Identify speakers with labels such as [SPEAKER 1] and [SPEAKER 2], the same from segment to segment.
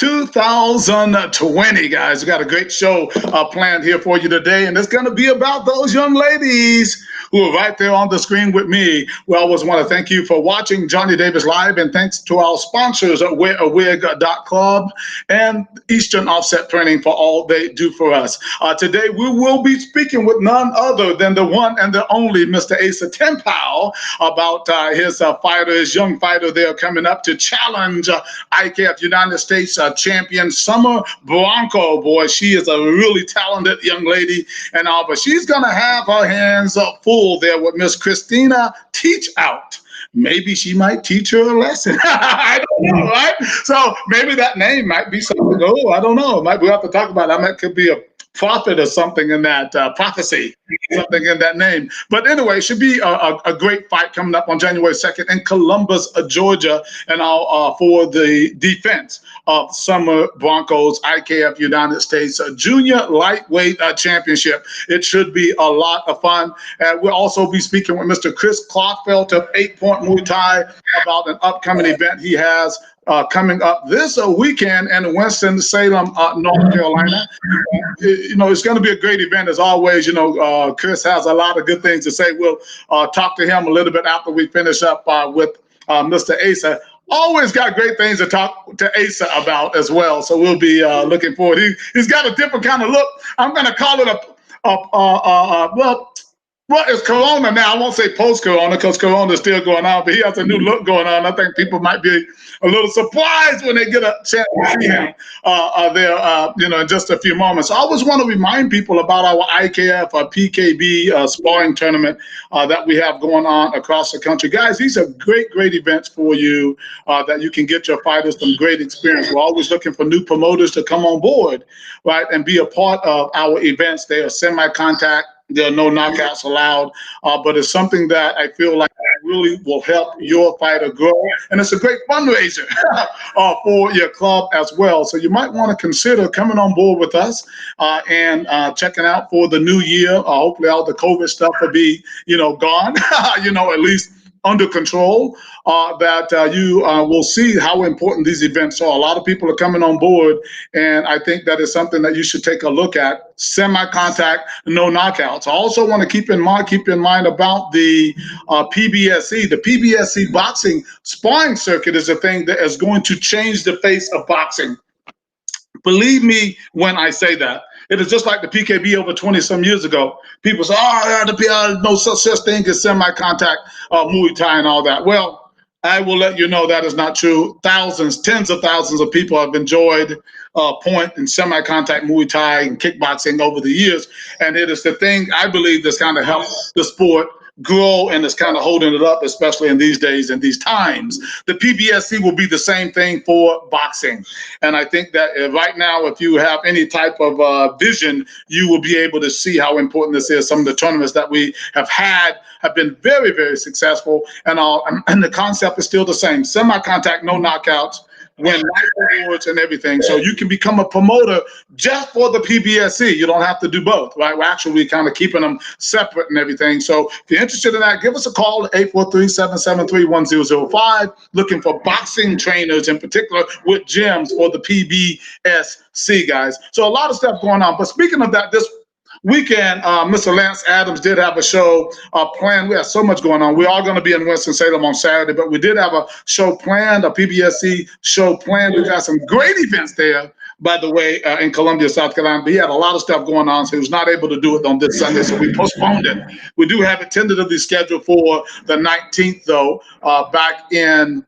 [SPEAKER 1] 2020, guys. We got a great show planned here for you today, and it's going to be about those young ladies who are right there on the screen with me. We always want to thank you for watching Johnny Davis Live, and thanks to our sponsors at wearawig.club and Eastern Offset Printing for all they do for us. Today, we will be speaking with none other than the one and the only Mr. Asa Tempao about his fighter, his young fighter there coming up to challenge IKF United States champion Summer Blanco. Boy, she is a really talented young lady, and but she's going to have her hands full there with Miss Christina Teach Out. Maybe she might teach her a lesson. I don't know, right? So maybe that name might be something. Oh, I don't know. We have to talk about it. That could be a prophet or something in that prophecy, something in that name. But anyway, it should be a great fight coming up on January 2nd in Columbus, Georgia, and for the defense of Summer Blanco's IKF United States Junior Lightweight Championship. It should be a lot of fun. We'll also be speaking with Mr. Chris Clodfelter of 8 Point Muay Thai about an upcoming event he has coming up this weekend in Winston-Salem, North Carolina. It's going to be a great event as always. Chris has a lot of good things to say. We'll talk to him a little bit after we finish up with Mr. Asa. Always got great things to talk to Asa about as well. So we'll be looking forward. He's got a different kind of look. I'm going to call it well, it's Corona now. I won't say post-Corona because Corona is still going on, but he has a new look going on. I think people might be a little surprised when they get a chance to see him there, in just a few moments. So I always want to remind people about our IKF, our PKB sparring tournament that we have going on across the country. Guys, these are great events for you that you can get your fighters some great experience. We're always looking for new promoters to come on board, right, and be a part of our events. They are semi-contact. There are no knockouts allowed, but it's something that I feel like really will help your fighter grow, and it's a great fundraiser for your club as well. So you might want to consider coming on board with us and checking out for the new year. Hopefully, all the COVID stuff will be, gone, at least under control, that you will see how important these events are. A lot of people are coming on board, and I think that is something that you should take a look at. Semi-contact, no knockouts. I also want to keep in mind about the PBSC. The PBSC boxing sparring circuit is a thing that is going to change the face of boxing. Believe me when I say that. It is just like the PKB over 20-some years ago. People say, no such thing as semi-contact Muay Thai and all that. Well, I will let you know that is not true. Thousands, tens of thousands of people have enjoyed point and semi-contact Muay Thai and kickboxing over the years. And it is the thing I believe that's kind of helped the sport grow and is kind of holding it up, especially in these days and these times. The PBSC will be the same thing for boxing. And I think that right now, if you have any type of vision, you will be able to see how important this is. Some of the tournaments that we have had have been very, very successful. And the concept is still the same. Semi-contact, no knockouts, win life awards and everything. So you can become a promoter just for the PBSC. You don't have to do both, right? We're actually kind of keeping them separate and everything. So if you're interested in that, give us a call at 843-773-1005. Looking for boxing trainers in particular with gyms for the PBSC, guys. So a lot of stuff going on. But speaking of that, this weekend, Mr. Lance Adams did have a show planned. We have so much going on. We are going to be in Winston-Salem on Saturday, but we did have a show planned, a PBSC show planned. We got some great events there, by the way, in Columbia, South Carolina. But he had a lot of stuff going on, so he was not able to do it on this Sunday, so we postponed it. We do have it tentatively scheduled for the 19th, though, back in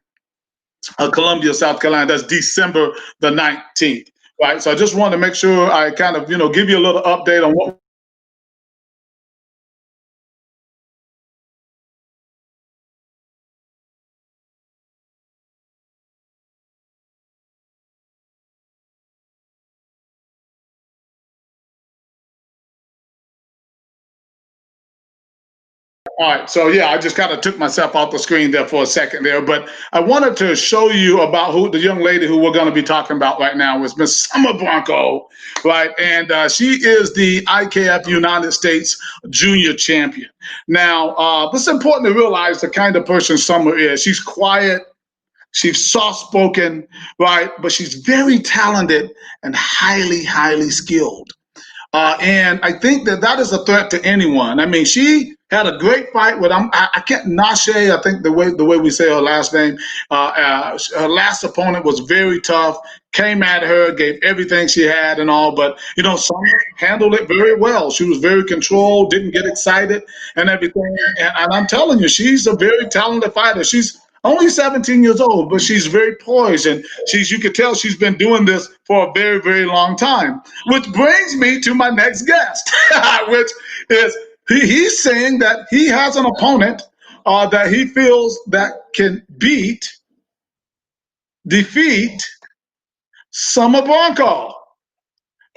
[SPEAKER 1] Columbia, South Carolina. That's December the 19th. Right. So I just wanted to make sure I kind of, give you a little update on what All right, so yeah, I just kind of took myself off the screen there for a second there, but I wanted to show you about who the young lady who we're going to be talking about right now is Miss Summer Blanco, right? And she is the IKF United States Junior Champion. Now, it's important to realize the kind of person Summer is. She's quiet. She's soft-spoken, right? But she's very talented and highly, highly skilled. And I think that is a threat to anyone. I mean, she had a great fight with I can't Nashe. I think the way we say her last name. Her last opponent was very tough. Came at her, gave everything she had and all. But Summer handled it very well. She was very controlled, didn't get excited and everything. And I'm telling you, she's a very talented fighter. She's only 17 years old, but she's very poised, and you could tell she's been doing this for a very, very long time. Which brings me to my next guest, which is he's saying that he has an opponent that he feels that can defeat Summer Bronco.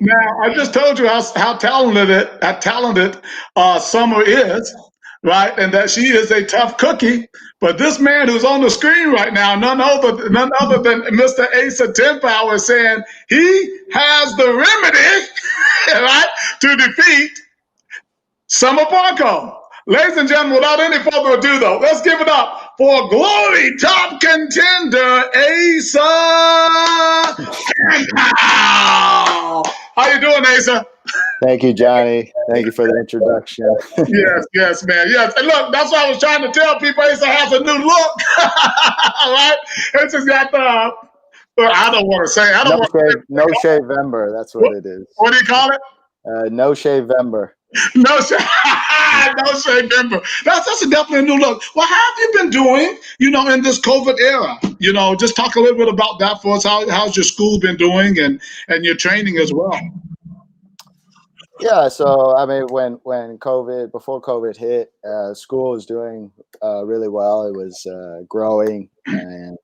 [SPEAKER 1] Now, I just told you how talented Summer is, right? And that she is a tough cookie. But this man who's on the screen right now, none other than Mr. Asa 10 Power, is saying he has the remedy, right, to defeat Summer Bronco. Ladies and gentlemen, without any further ado, though, let's give it up for Glory Top Contender Asa 10 Power. How you doing, Asa?
[SPEAKER 2] Thank you, Johnny. Thank you for the introduction.
[SPEAKER 1] Yes, man. Yes. And look, that's what I was trying to tell people. Asa has a new look. Right? It's just got I don't want to say.
[SPEAKER 2] No shave-vember. That's what it is.
[SPEAKER 1] What do you call it?
[SPEAKER 2] No shave-vember.
[SPEAKER 1] No shave-vember. That's definitely a new look. Well, how have you been doing, in this COVID era? Just talk a little bit about that for us. How's your school been doing and your training as well?
[SPEAKER 2] Yeah, so I mean, before COVID hit, school was doing really well. It was growing, and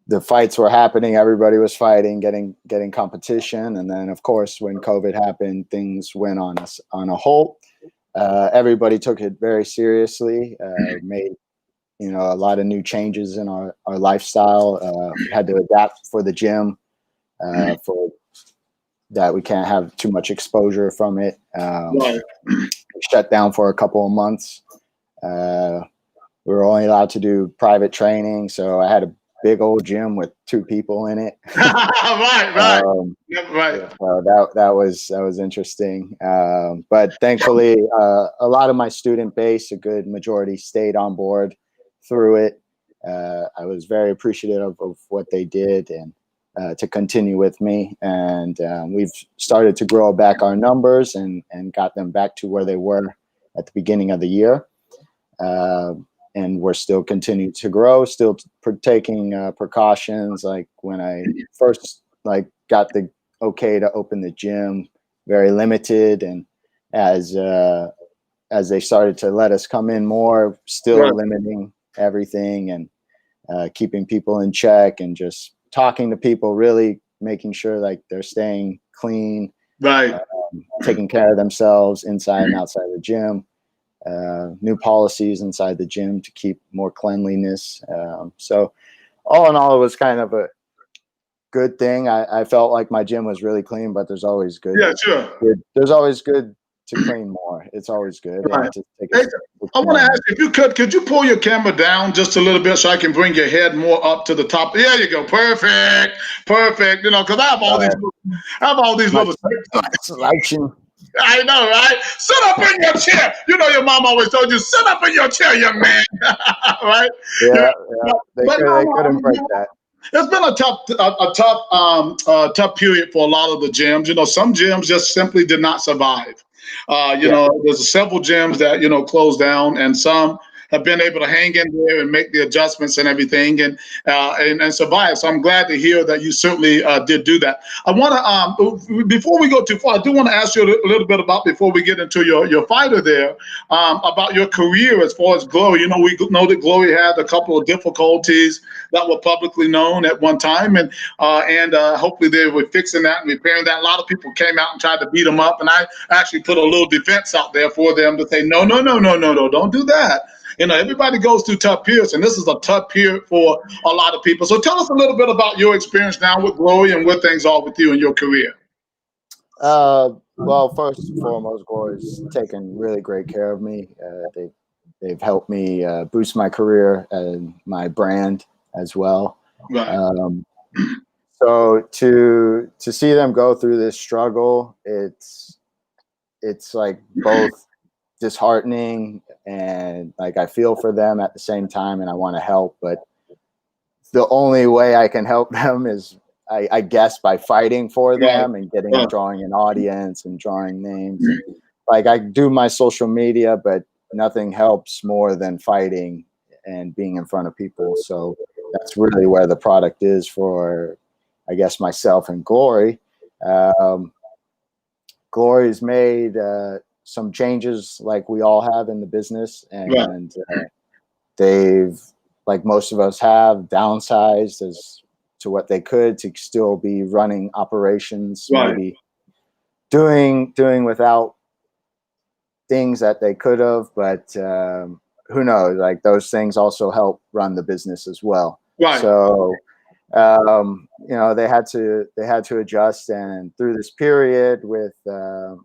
[SPEAKER 2] the fights were happening. Everybody was fighting, getting competition, and then of course, when COVID happened, things went on a halt. Everybody took it very seriously. Made a lot of new changes in our lifestyle. We had to adapt for the gym, for that we can't have too much exposure from it. We shut down for a couple of months. We were only allowed to do private training, so I had a big old gym with 2 people in it.
[SPEAKER 1] Right.
[SPEAKER 2] So that was interesting. But thankfully, a lot of my student base, a good majority, stayed on board through it. I was very appreciative of what they did and to continue with me. And we've started to grow back our numbers and got them back to where they were at the beginning of the year. And we're still continuing to grow, still taking precautions. Like when I first got the okay to open the gym, very limited. And as they started to let us come in more, still limiting everything and keeping people in check and just talking to people, really making sure they're staying clean, taking care of themselves inside and outside the gym. New policies inside the gym to keep more cleanliness. So all in all, it was kind of a good thing. I felt like my gym was really clean, but there's always good.
[SPEAKER 1] Yeah, sure.
[SPEAKER 2] There's always good to clean more. It's always good.
[SPEAKER 1] Right. I want to ask you, if you could you pull your camera down just a little bit so I can bring your head more up to the top? There you go. Perfect. Because I have all these little
[SPEAKER 2] slouching.
[SPEAKER 1] I know, right? Sit up in your chair. Your mom always told you, sit up in your chair, young man. Right?
[SPEAKER 2] Yeah. They couldn't break that.
[SPEAKER 1] It's been a tough period for a lot of the gyms. Some gyms just simply did not survive. There's several gyms that closed down, and some have been able to hang in there and make the adjustments and everything and survive. So I'm glad to hear that you certainly did do that. I want to, before we go too far, I do want to ask you a little bit about, before we get into your fighter there, about your career as far as Glory. We know that Glory had a couple of difficulties that were publicly known at one time, and hopefully they were fixing that and repairing that. A lot of people came out and tried to beat them up, and I actually put a little defense out there for them to say, no, don't do that. Everybody goes through tough periods, and this is a tough period for a lot of people. So tell us a little bit about your experience now with Glory and where things are with you in your career.
[SPEAKER 2] Well, first and foremost, Glory's taken really great care of me. They've helped me boost my career and my brand as well.
[SPEAKER 1] Right.
[SPEAKER 2] So to see them go through this struggle, it's like both disheartening and like I feel for them at the same time, and I want to help, but the only way I can help them is I guess by fighting for them and drawing an audience and drawing names. And, like I do my social media, but nothing helps more than fighting and being in front of people. So that's really where the product is for, I guess, myself and Glory. Glory's made some changes like we all have in the business, and they've, like most of us have, downsized as to what they could to still be running operations, maybe doing without things that they could have, but who knows? Like those things also help run the business as well. Right. So you know, they had to adjust, and through this period with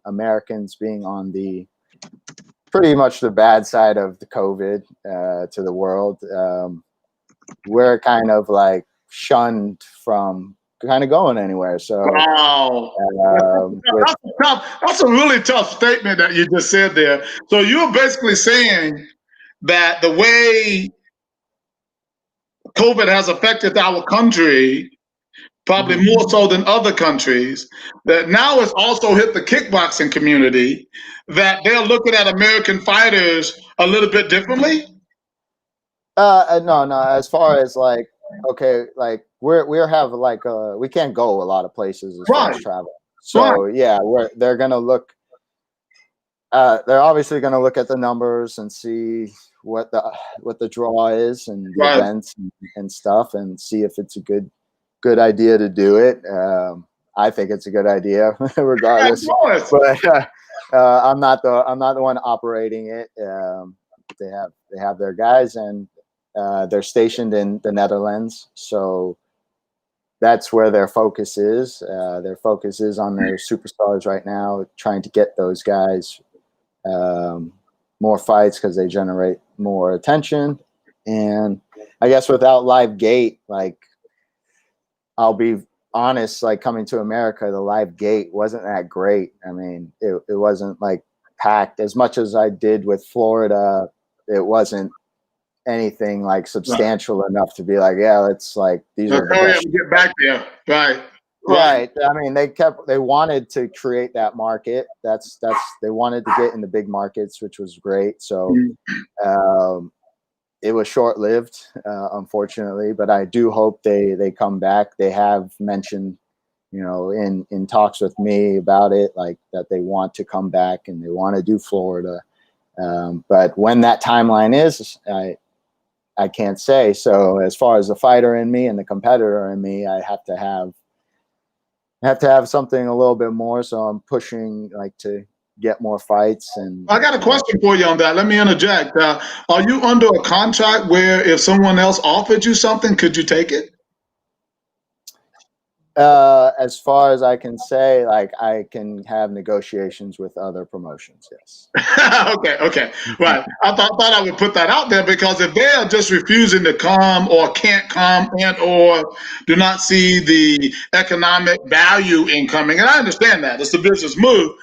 [SPEAKER 2] Americans being on the pretty much the bad side of the COVID to the world, we're kind of like shunned from kind of going anywhere. So
[SPEAKER 1] wow, that's a really tough statement that you just said there. So you're basically saying that the way COVID has affected our country, probably more so than other countries, that now it's also hit the kickboxing community, that they're looking at American fighters a little bit differently?
[SPEAKER 2] No. As far as like, okay, like we're have like we can't go a lot of places as far as travel. So yeah, they're gonna look. They're obviously gonna look at the numbers and see what the draw is and the events and stuff, and see if it's a good idea to do it. I think it's a good idea, regardless. But I'm not the one operating it. They have their guys, and they're stationed in the Netherlands, so that's where their focus is. Their focus is on their superstars right now, trying to get those guys more fights because they generate more attention. And I guess without Live Gate, like, I'll be honest, like coming to America, the Live Gate wasn't that great. I mean, it wasn't like packed as much as I did with Florida. It wasn't anything like substantial enough to be like, yeah, let's like these are the best.
[SPEAKER 1] Get back there,
[SPEAKER 2] right. I mean, they wanted to create that market. They wanted to get in the big markets, which was great. So it was short-lived, unfortunately, but I do hope they come back. They have mentioned, you know, in talks with me about it, like that they want to come back and they want to do Florida. But when that timeline is, I can't say. So as far as the fighter in me and the competitor in me, I have to have something a little bit more. So I'm pushing like to get more fights. And
[SPEAKER 1] I got a question for you on that. Let me interject. Are you under a contract where if someone else offered you something, could you take it?
[SPEAKER 2] As far as I can say, like I can have negotiations with other promotions. Yes.
[SPEAKER 1] Okay. Right. I thought I would put that out there, because if they are just refusing to come or can't come and or do not see the economic value in coming, and I understand that it's a business move,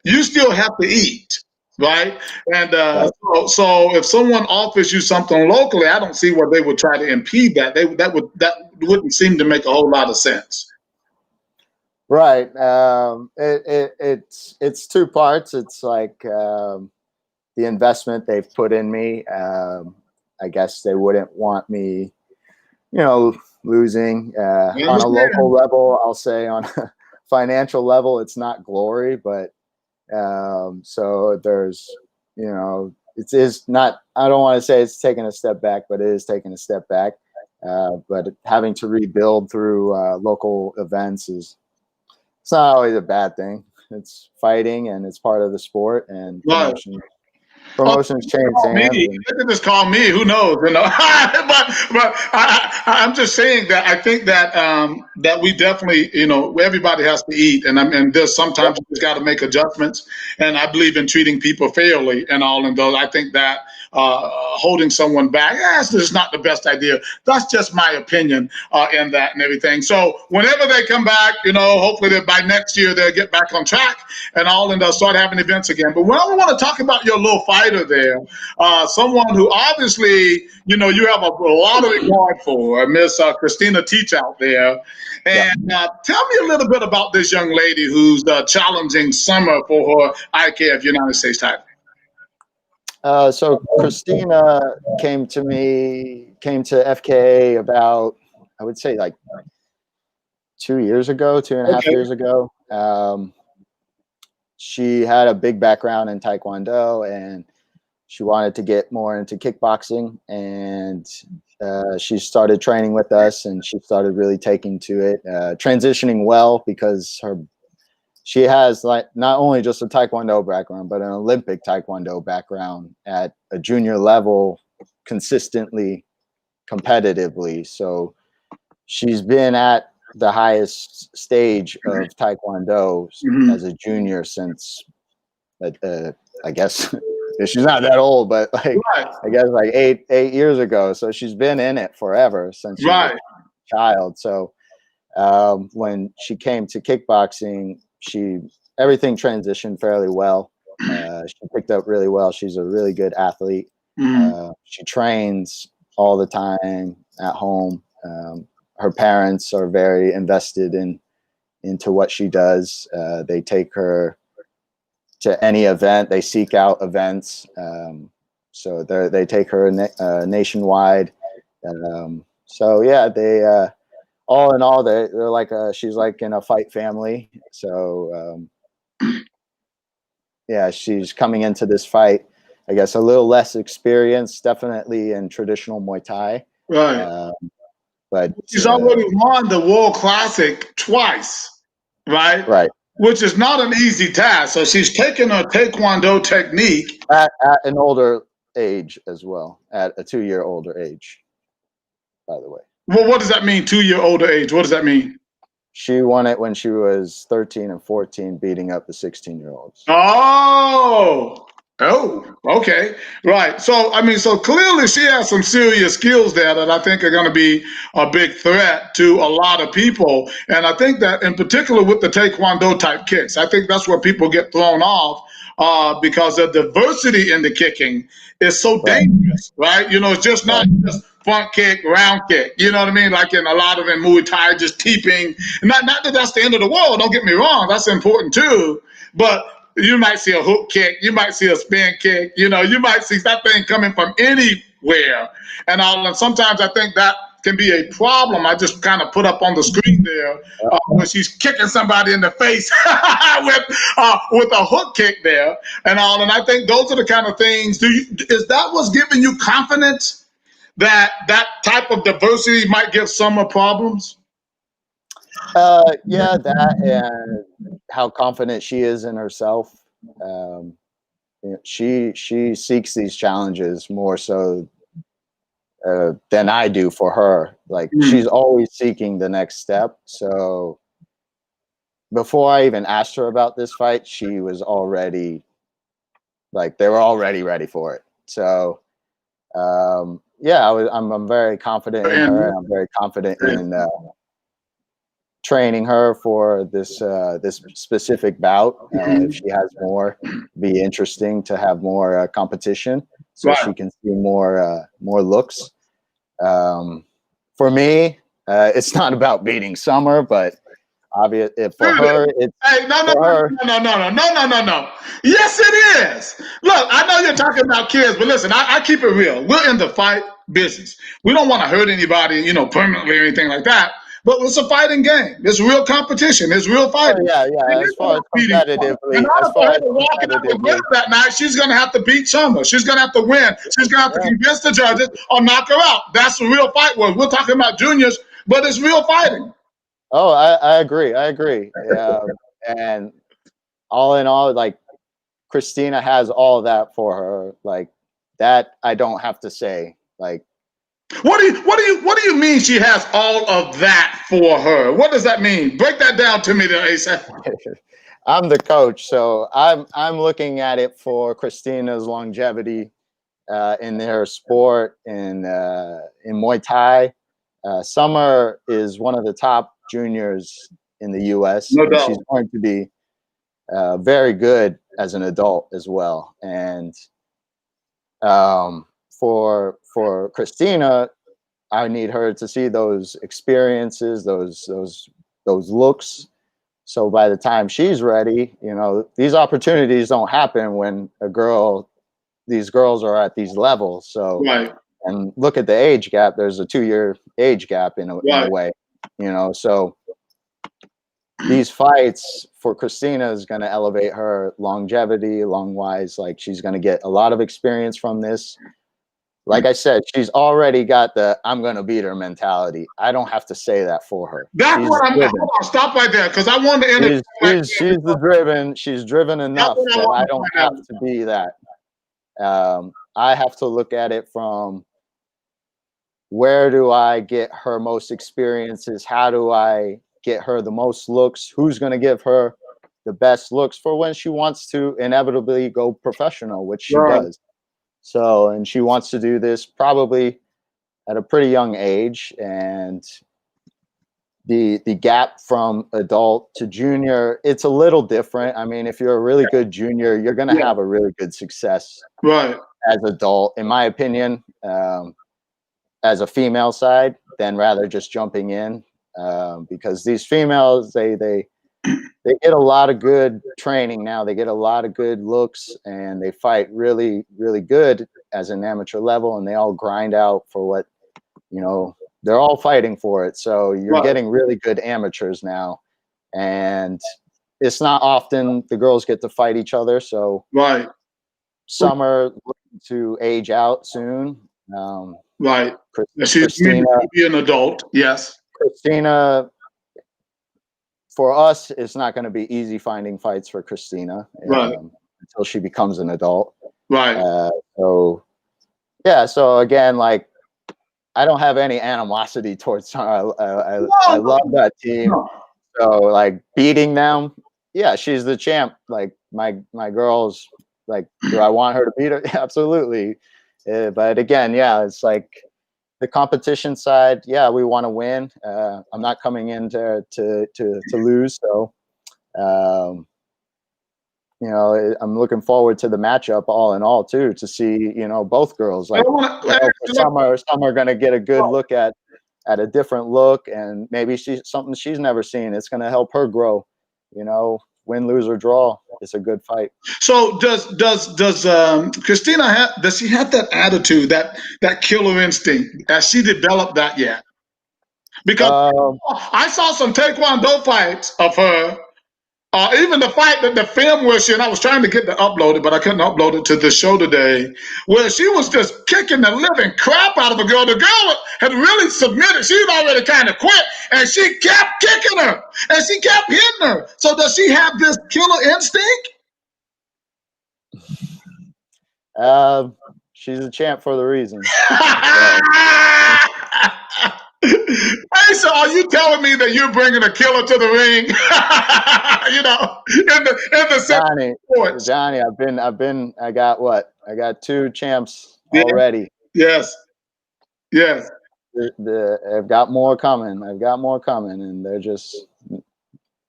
[SPEAKER 1] you still have to eat. Right. And so if someone offers you something locally, I don't see where they would try to impede that. That wouldn't seem to make a whole lot of sense.
[SPEAKER 2] Right. It's two parts. It's like the investment they've put in me. I guess they wouldn't want me, you know, losing on a local level. I'll say on a financial level, it's not Glory, but so there's, you know, it is not. I don't want to say it's taking a step back, but it is taking a step back. But having to rebuild through local events it's not always a bad thing. It's fighting, and it's part of the sport, and promotions change hands.
[SPEAKER 1] They could just call me. Who knows? You know. but I'm just saying that I think that that we definitely, you know, everybody has to eat, and there's sometimes you just got to make adjustments. And I believe in treating people fairly and all in those. I think that holding someone back. That's just not the best idea. That's just my opinion in that and everything. So whenever they come back, hopefully that by next year they'll get back on track and all, and they'll start having events again. But when I want to talk about your little fighter there, someone who obviously, you have a lot of regard for, Miss Christina Teach out there. And tell me a little bit about this young lady who's challenging Summer for her IKF United States title.
[SPEAKER 2] So Christina came to FKA about, I would say like 2 years ago, 2.5 years ago. She had a big background in Taekwondo and she wanted to get more into kickboxing, and she started training with us and she started really taking to it, transitioning well because she has like not only just a Taekwondo background, but an Olympic Taekwondo background at a junior level consistently, competitively. So she's been at the highest stage of Taekwondo as a junior since, I guess, she's not that old, but like, I guess like eight years ago. So she's been in it forever since she was a child. So when she came to kickboxing, everything transitioned fairly well. She picked up really well. She's a really good athlete. She trains all the time at home. Her parents are very invested into what she does. They take her to any event. They seek out events. So they take her nationwide. So yeah, they all in all, they're like she's like in a fight family. So yeah, she's coming into this fight, I guess, a little less experienced, definitely in traditional Muay Thai.
[SPEAKER 1] Right.
[SPEAKER 2] But
[SPEAKER 1] she's already won the World Classic twice, right?
[SPEAKER 2] Right.
[SPEAKER 1] Which is not an easy task. So she's taken her Taekwondo technique
[SPEAKER 2] at an older age as well, at a 2-year older age, by the way.
[SPEAKER 1] Well, what does that mean, 2-year older age? What does that mean?
[SPEAKER 2] She won it when she was 13 and 14, beating up the 16-year-olds.
[SPEAKER 1] Oh, okay. Right. So, I mean, so clearly she has some serious skills there that I think are going to be a big threat to a lot of people. And I think that in particular with the Taekwondo type kicks, I think that's where people get thrown off because the diversity in the kicking is so dangerous, right? It's just not just front kick, round kick. You know what I mean? Like in a lot of in Muay Thai, just teeping. Not that that's the end of the world. Don't get me wrong. That's important too. But you might see a hook kick, you might see a spin kick, you might see that thing coming from anywhere. And sometimes I think that can be a problem. I just kind of put up on the screen there when she's kicking somebody in the face with a hook kick there and all. And I think those are the kind of things. Is that what's giving you confidence that type of diversity might give Summer problems?
[SPEAKER 2] Yeah, that and how confident she is in herself. She seeks these challenges more so than I do for her. Like she's always seeking the next step. So before I even asked her about this fight, she was already they were already ready for it. So yeah, I'm very confident in her. I'm very confident in training her for this specific bout. If she has more, be interesting to have more competition, so she can see more looks. For me, it's not about beating Summer, but obvious for her, it's
[SPEAKER 1] no. Yes, it is. Look, I know you're talking about kids, but listen, I keep it real. We're in the fight business. We don't want to hurt anybody, permanently or anything like that. But it's a fighting game. It's real competition. It's real fighting.
[SPEAKER 2] Yeah. As far as competitively,
[SPEAKER 1] that night, she's going to have to beat Summer. She's going to have to win. She's going to have to convince the judges or knock her out. That's the real fight. We're talking about juniors, but it's real fighting.
[SPEAKER 2] Oh, I agree. And all in all, Christina has all that for her. That I don't have to say.
[SPEAKER 1] What do you mean she has all of that for her? What does that mean? Break that down to me there, Asa.
[SPEAKER 2] I'm the coach, so I'm looking at it for Christina's longevity in their sport in Muay Thai. Summer is one of the top juniors in the U.S.
[SPEAKER 1] No
[SPEAKER 2] and she's
[SPEAKER 1] doubt.
[SPEAKER 2] going to be very good as an adult as well. And for Christina, I need her to see those experiences, those looks. So by the time she's ready, you know, these opportunities don't happen when these girls are at these levels. So,
[SPEAKER 1] Right.
[SPEAKER 2] and look at the age gap. There's a 2-year age gap in a way, you know. So these fights for Christina is going to elevate her longevity, long-wise. Like she's going to get a lot of experience from this. Like I said, she's already got the "I'm going to beat her" mentality. I don't have to say that for her.
[SPEAKER 1] That's what I'm. Hold on, stop right there, because I want to end.
[SPEAKER 2] She's the driven. She's driven enough that I don't have to be that. I have to look at it from where do I get her most experiences? How do I get her the most looks? Who's going to give her the best looks for when she wants to inevitably go professional, which she does. So, and she wants to do this probably at a pretty young age. And the gap from adult to junior, it's a little different. I mean, if you're a really good junior, you're going to have a really good success as adult, in my opinion, as a female side, than rather just jumping in, because these females, they get a lot of good training now. They get a lot of good looks, and they fight really, really good as an amateur level, and they all grind out for what, you know, they're all fighting for it. So you're getting really good amateurs now, and it's not often the girls get to fight each other. So some are looking to age out soon.
[SPEAKER 1] She's meant to be an adult. Yes.
[SPEAKER 2] Christina, for us, it's not going to be easy finding fights for Christina until she becomes an adult. So yeah. So again, like, I don't have any animosity towards her. I love that team. So like beating them, yeah, she's the champ. Like my girls, like, do I want her to beat her? Absolutely. But again, yeah, it's like the competition side. Yeah, we want to win. I'm not coming in to lose. So, you know, I'm looking forward to the matchup all in all too, to see, you know, both girls. Like, some are going to get a good look at a different look, and maybe something she's never seen. It's going to help her grow, you know, win, lose, or draw. It's a good fight.
[SPEAKER 1] So does Christina does she have that attitude, that killer instinct? Has she developed that yet? Because I saw some Taekwondo fights of her. Even the fight that the film where she, and I was trying to get to upload it, but I couldn't upload it to the show today, where she was just kicking the living crap out of a girl. The girl had really submitted. She had already kind of quit, and she kept kicking her, and she kept hitting her. So does she have this killer instinct?
[SPEAKER 2] She's a champ for the reason.
[SPEAKER 1] Hey, so are you telling me that you're bringing a killer to the ring? You know, in the
[SPEAKER 2] Johnny, I got 2 champs already.
[SPEAKER 1] Yes.
[SPEAKER 2] I've got more coming. And they're just.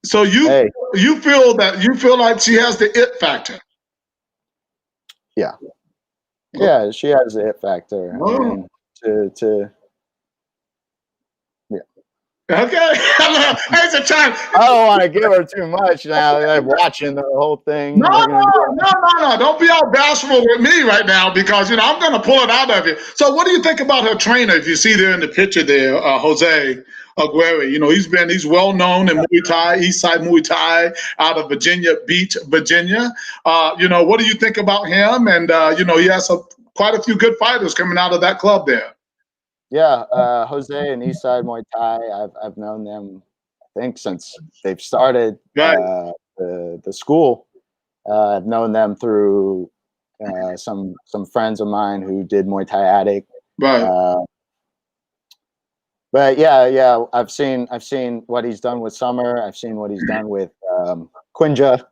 [SPEAKER 1] So you feel like she has the it factor?
[SPEAKER 2] Yeah, she has the it factor. I mean,
[SPEAKER 1] Okay.
[SPEAKER 2] I don't want to give her too much now. I'm watching the whole thing.
[SPEAKER 1] No. Don't be all bashful with me right now, because, you know, I'm going to pull it out of you. So what do you think about her trainer? If you see there in the picture there, Jose Aguirre, you know, he's well known in Muay Thai, Eastside Muay Thai, out of Virginia Beach, Virginia. You know, what do you think about him? And, you know, he has quite a few good fighters coming out of that club there.
[SPEAKER 2] Yeah, Jose and Eastside Muay Thai, I've known them, I think, since they've started the school. I've known them through some friends of mine who did Muay Thai Addict. But I've seen what he's done with Summer. I've seen what he's done with Quinja.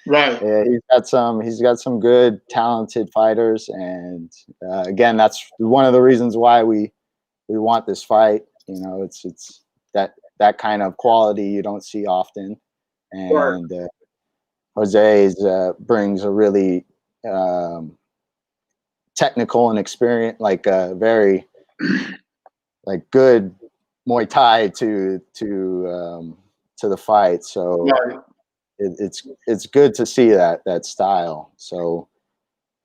[SPEAKER 1] Right.
[SPEAKER 2] Yeah, he's got some good, talented fighters, and again, that's one of the reasons why we want this fight. You know, it's that kind of quality you don't see often,
[SPEAKER 1] Right.
[SPEAKER 2] and Jose brings a really technical and experience, like very like good Muay Thai to the fight. So
[SPEAKER 1] Right.
[SPEAKER 2] it's good to see that style. So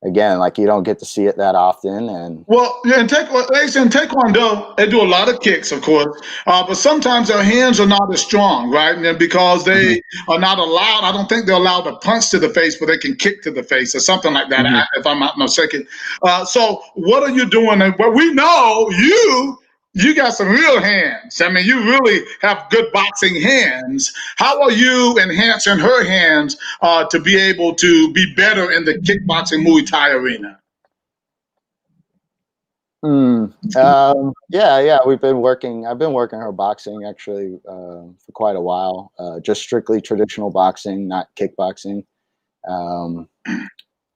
[SPEAKER 2] again, like, you don't get to see it that often, and
[SPEAKER 1] Well, yeah, in Taekwondo, they do a lot of kicks, of course, but sometimes their hands are not as strong, right? And because they are not allowed, I don't think they're allowed to punch to the face, but they can kick to the face or something like that, if I'm not mistaken. So, what are you doing? Well, we know you got some real hands. I mean, you really have good boxing hands. How are you enhancing her hands to be able to be better in the kickboxing Muay Thai arena?
[SPEAKER 2] Yeah, I've been working her boxing, actually, for quite a while, just strictly traditional boxing, not kickboxing.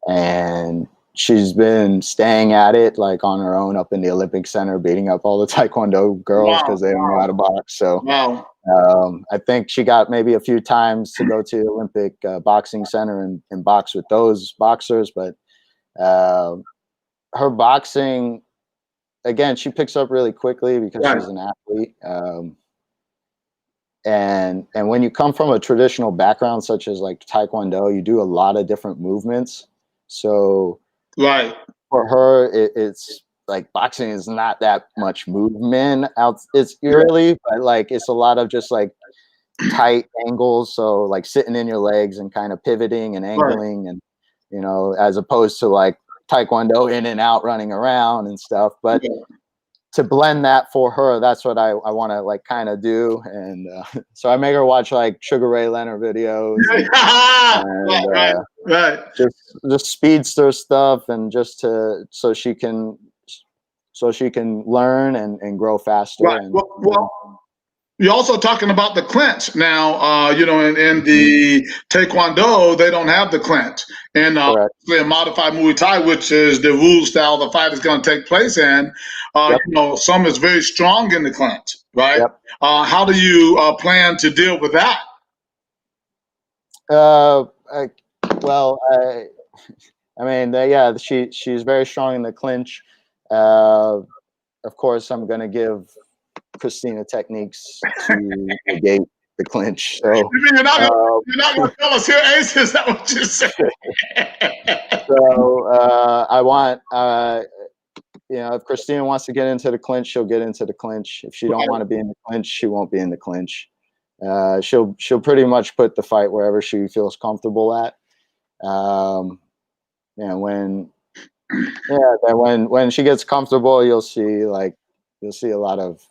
[SPEAKER 2] And she's been staying at it, like, on her own up in the Olympic Center, beating up all the Taekwondo girls because they don't know how to box. So
[SPEAKER 1] Wow.
[SPEAKER 2] I think she got maybe a few times to go to the Olympic Boxing Center and box with those boxers, but her boxing, again, she picks up really quickly because
[SPEAKER 1] Right.
[SPEAKER 2] she's an athlete. And when you come from a traditional background, such as like Taekwondo, you do a lot of different movements. So
[SPEAKER 1] Right.
[SPEAKER 2] for her, it's like, boxing is not that much movement out. It's really, but like, it's a lot of just like tight angles. So like sitting in your legs and kind of pivoting and angling, and, you know, as opposed to like Taekwondo in and out, running around and stuff. But to blend that for her, that's what I want to like kind of do. And so I make her watch like Sugar Ray Leonard videos, and
[SPEAKER 1] Right.
[SPEAKER 2] just speedster stuff, and just so she can learn and grow faster.
[SPEAKER 1] Right.
[SPEAKER 2] And
[SPEAKER 1] Well, you're also talking about the clinch now. You know, in the Taekwondo, they don't have the clinch. And
[SPEAKER 2] correct.
[SPEAKER 1] in modified Muay Thai, which is the rule style the fight is going to take place in, you know, some is very strong in the clinch, right?
[SPEAKER 2] Yep.
[SPEAKER 1] How do you plan to deal with that?
[SPEAKER 2] I mean, yeah, she's very strong in the clinch. Of course, I'm going to give Christina techniques to negate the clinch. So
[SPEAKER 1] You mean you're not going to tell us here, Ace? Is that what you said?
[SPEAKER 2] So I want, you know, if Christina wants to get into the clinch, she'll get into the clinch. If she don't want to be in the clinch, she won't be in the clinch. She'll pretty much put the fight wherever she feels comfortable at. When she gets comfortable, you'll see a lot of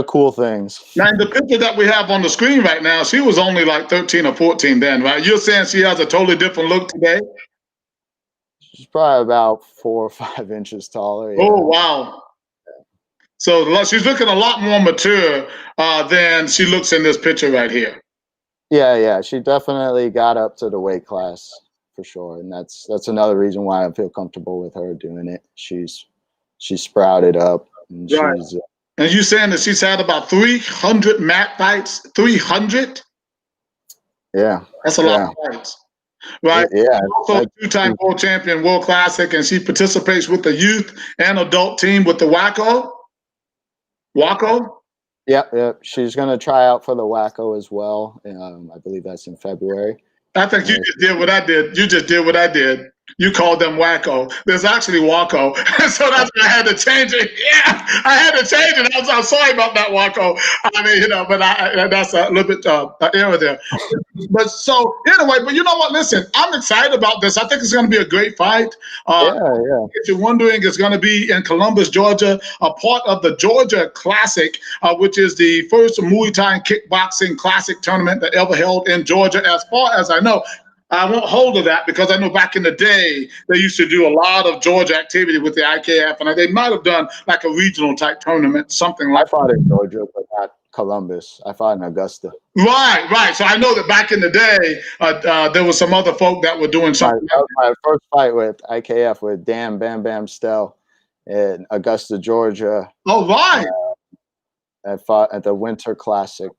[SPEAKER 2] cool things.
[SPEAKER 1] Now, in the picture that we have on the screen right now, she was only like 13 or 14 then, right? You're saying she has a totally different look today?
[SPEAKER 2] She's probably about 4 or 5 inches taller. Yeah.
[SPEAKER 1] Oh, wow. So she's looking a lot more mature than she looks in this picture right here.
[SPEAKER 2] Yeah. She definitely got up to the weight class for sure, and that's another reason why I feel comfortable with her doing it. She's sprouted up, and she's.
[SPEAKER 1] And you saying that she's had about 300 mat fights? 300?
[SPEAKER 2] Yeah,
[SPEAKER 1] that's a lot of fights, right?
[SPEAKER 2] Yeah,
[SPEAKER 1] also a two-time world champion, World Classic, and she participates with the youth and adult team with the WACO.
[SPEAKER 2] Yep. She's going to try out for the WACO as well. I believe that's in February.
[SPEAKER 1] I think you just did what I did. You just did what I did. You called them WACO. There's actually WACO. So that's why I had to change it. Yeah, I had to change it. I'm sorry about that, WACO. I mean, you know, but that's a little bit error there. But so anyway, but you know what? Listen, I'm excited about this. I think it's going to be a great fight. If you're wondering, it's going to be in Columbus, Georgia, a part of the Georgia Classic, which is the first Muay Thai and kickboxing classic tournament that ever held in Georgia, as far as I know. I won't hold to that because I know back in the day they used to do a lot of Georgia activity with the IKF, and they might have done like a regional type tournament, something like.
[SPEAKER 2] I fought in Georgia, but not Columbus. I fought in Augusta.
[SPEAKER 1] Right. So I know that back in the day, there was some other folk that were doing something.
[SPEAKER 2] That was my first fight with IKF with Dan Bam Bam Stell in Augusta, Georgia.
[SPEAKER 1] Oh, right.
[SPEAKER 2] I fought at the Winter Classic.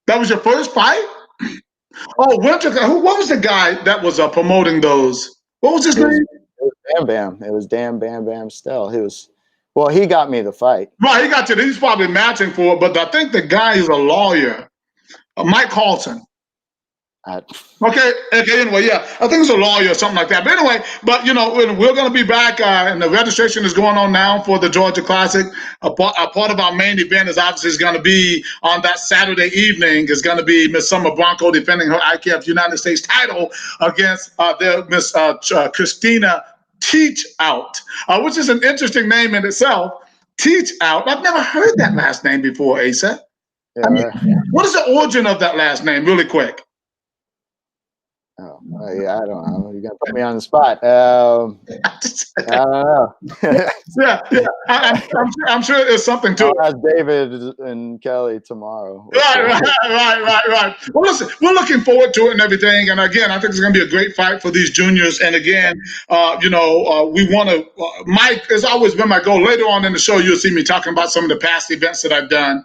[SPEAKER 1] That was your first fight? Oh, Winter. What was the guy that was promoting those? What was his name?
[SPEAKER 2] It was Bam Bam. It was Dan Bam Bam Stell. He got me the fight.
[SPEAKER 1] Right, he got you. He's probably matching for it, but I think the guy is a lawyer, Mike Halton. Okay. Anyway, yeah, I think it's a lawyer or something like that. But anyway, we're going to be back, and the registration is going on now for the Georgia Classic. A part of our main event is obviously going to be on that Saturday evening. Is going to be Miss Summer Bronco defending her IKF United States title against Miss Christina Teach Out, which is an interesting name in itself. Teach Out. I've never heard that last name before, Asa.
[SPEAKER 2] Yeah.
[SPEAKER 1] What is the origin of that last name, really quick?
[SPEAKER 2] Yeah, I don't know. You're gonna put me on the spot. I don't know.
[SPEAKER 1] I'm sure there's something to it.
[SPEAKER 2] I'll ask David and Kelly tomorrow.
[SPEAKER 1] Right. Well, listen, we're looking forward to it and everything. And again, I think it's going to be a great fight for these juniors. And again, we want to. Mike has always been my goal. Later on in the show, you'll see me talking about some of the past events that I've done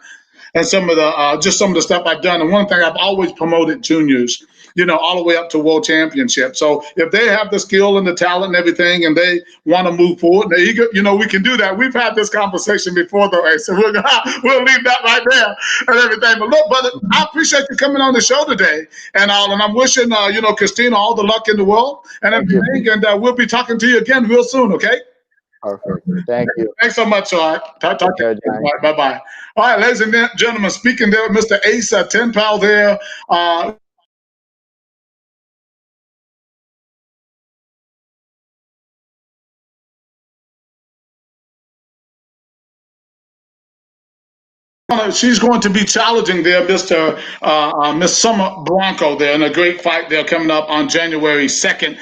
[SPEAKER 1] and some of the stuff I've done. And one thing I've always promoted juniors, all the way up to world championship. So if they have the skill and the talent and everything, and they want to move forward, they're eager, we can do that. We've had this conversation before, though, so we'll leave that right there and everything. But look, brother, I appreciate you coming on the show today, and I'm wishing Christina all the luck in the world and everything. And we'll be talking to you again real soon. Okay.
[SPEAKER 2] Perfect. Thank you.
[SPEAKER 1] Thanks so much. All right. Talk to you. Right, bye-bye. All right, ladies and gentlemen, speaking there, Mr. Asa, 10 pal there. She's going to be challenging there, Miss Summer Bronco there in a great fight there coming up on January 2nd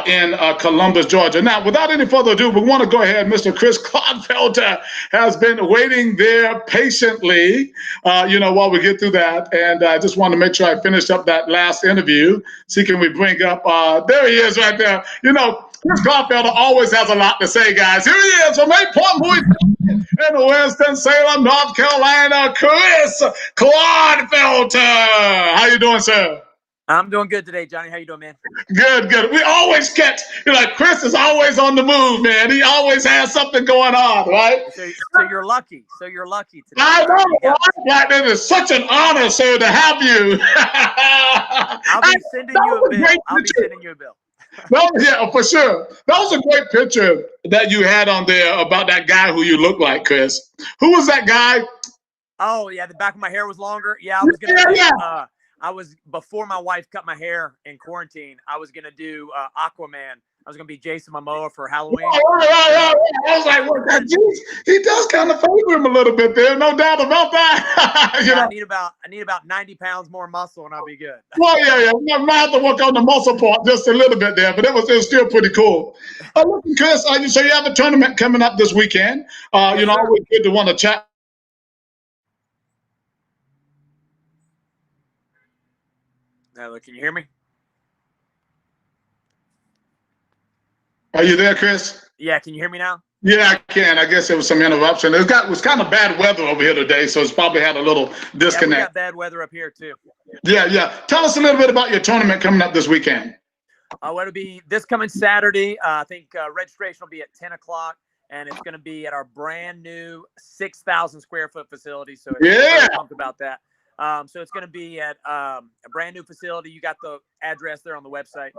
[SPEAKER 1] in Columbus, Georgia. Now, without any further ado, we want to go ahead. Mr. Chris Clodfelter has been waiting there patiently, while we get through that. And I just want to make sure I finished up that last interview. See, can we bring up, there he is right there. Chris Clodfelter always has a lot to say, guys. Here he is from 8 Point Louis in Winston-Salem, North Carolina, Chris Clodfelter. How you doing, sir?
[SPEAKER 3] I'm doing good today, Johnny. How you doing, man?
[SPEAKER 1] Good. We always catch, Chris is always on the move, man. He always has something going on, right?
[SPEAKER 3] So you're lucky. Today.
[SPEAKER 1] I know, right? It is such an honor, sir, to have you.
[SPEAKER 3] I'll be sending you a bill.
[SPEAKER 1] No, yeah, for sure. That was a great picture that you had on there about that guy who you look like, Chris. Who was that guy?
[SPEAKER 3] Oh, yeah, the back of my hair was longer. Yeah, I was gonna I was, before my wife cut my hair in quarantine, I was gonna do Aquaman. I was gonna be Jason Momoa for Halloween.
[SPEAKER 1] Right. I was like, well, he does kind of favor him a little bit there, no doubt about that.
[SPEAKER 3] I need about 90 pounds more muscle, and I'll be good.
[SPEAKER 1] Well, yeah. I might have to work on the muscle part just a little bit there, but it was still pretty cool. Listen, Chris, so you have a tournament coming up this weekend.
[SPEAKER 3] Yes,
[SPEAKER 1] always good to want to chat.
[SPEAKER 3] Hello, can you hear me?
[SPEAKER 1] Are you there, Chris?
[SPEAKER 3] Yeah, can you hear me now?
[SPEAKER 1] Yeah, I can. I guess there was some interruption. It was kind of bad weather over here today, so it's probably had a little disconnect.
[SPEAKER 3] Yeah, we got bad weather up here too.
[SPEAKER 1] Yeah. Tell us a little bit about your tournament coming up this weekend.
[SPEAKER 3] It'll be this coming Saturday. I think registration will be at 10 o'clock, and it's going to be at our brand new 6,000 square foot facility. So I'm pumped about that. So it's going to be at a brand new facility. You got the address there on the website.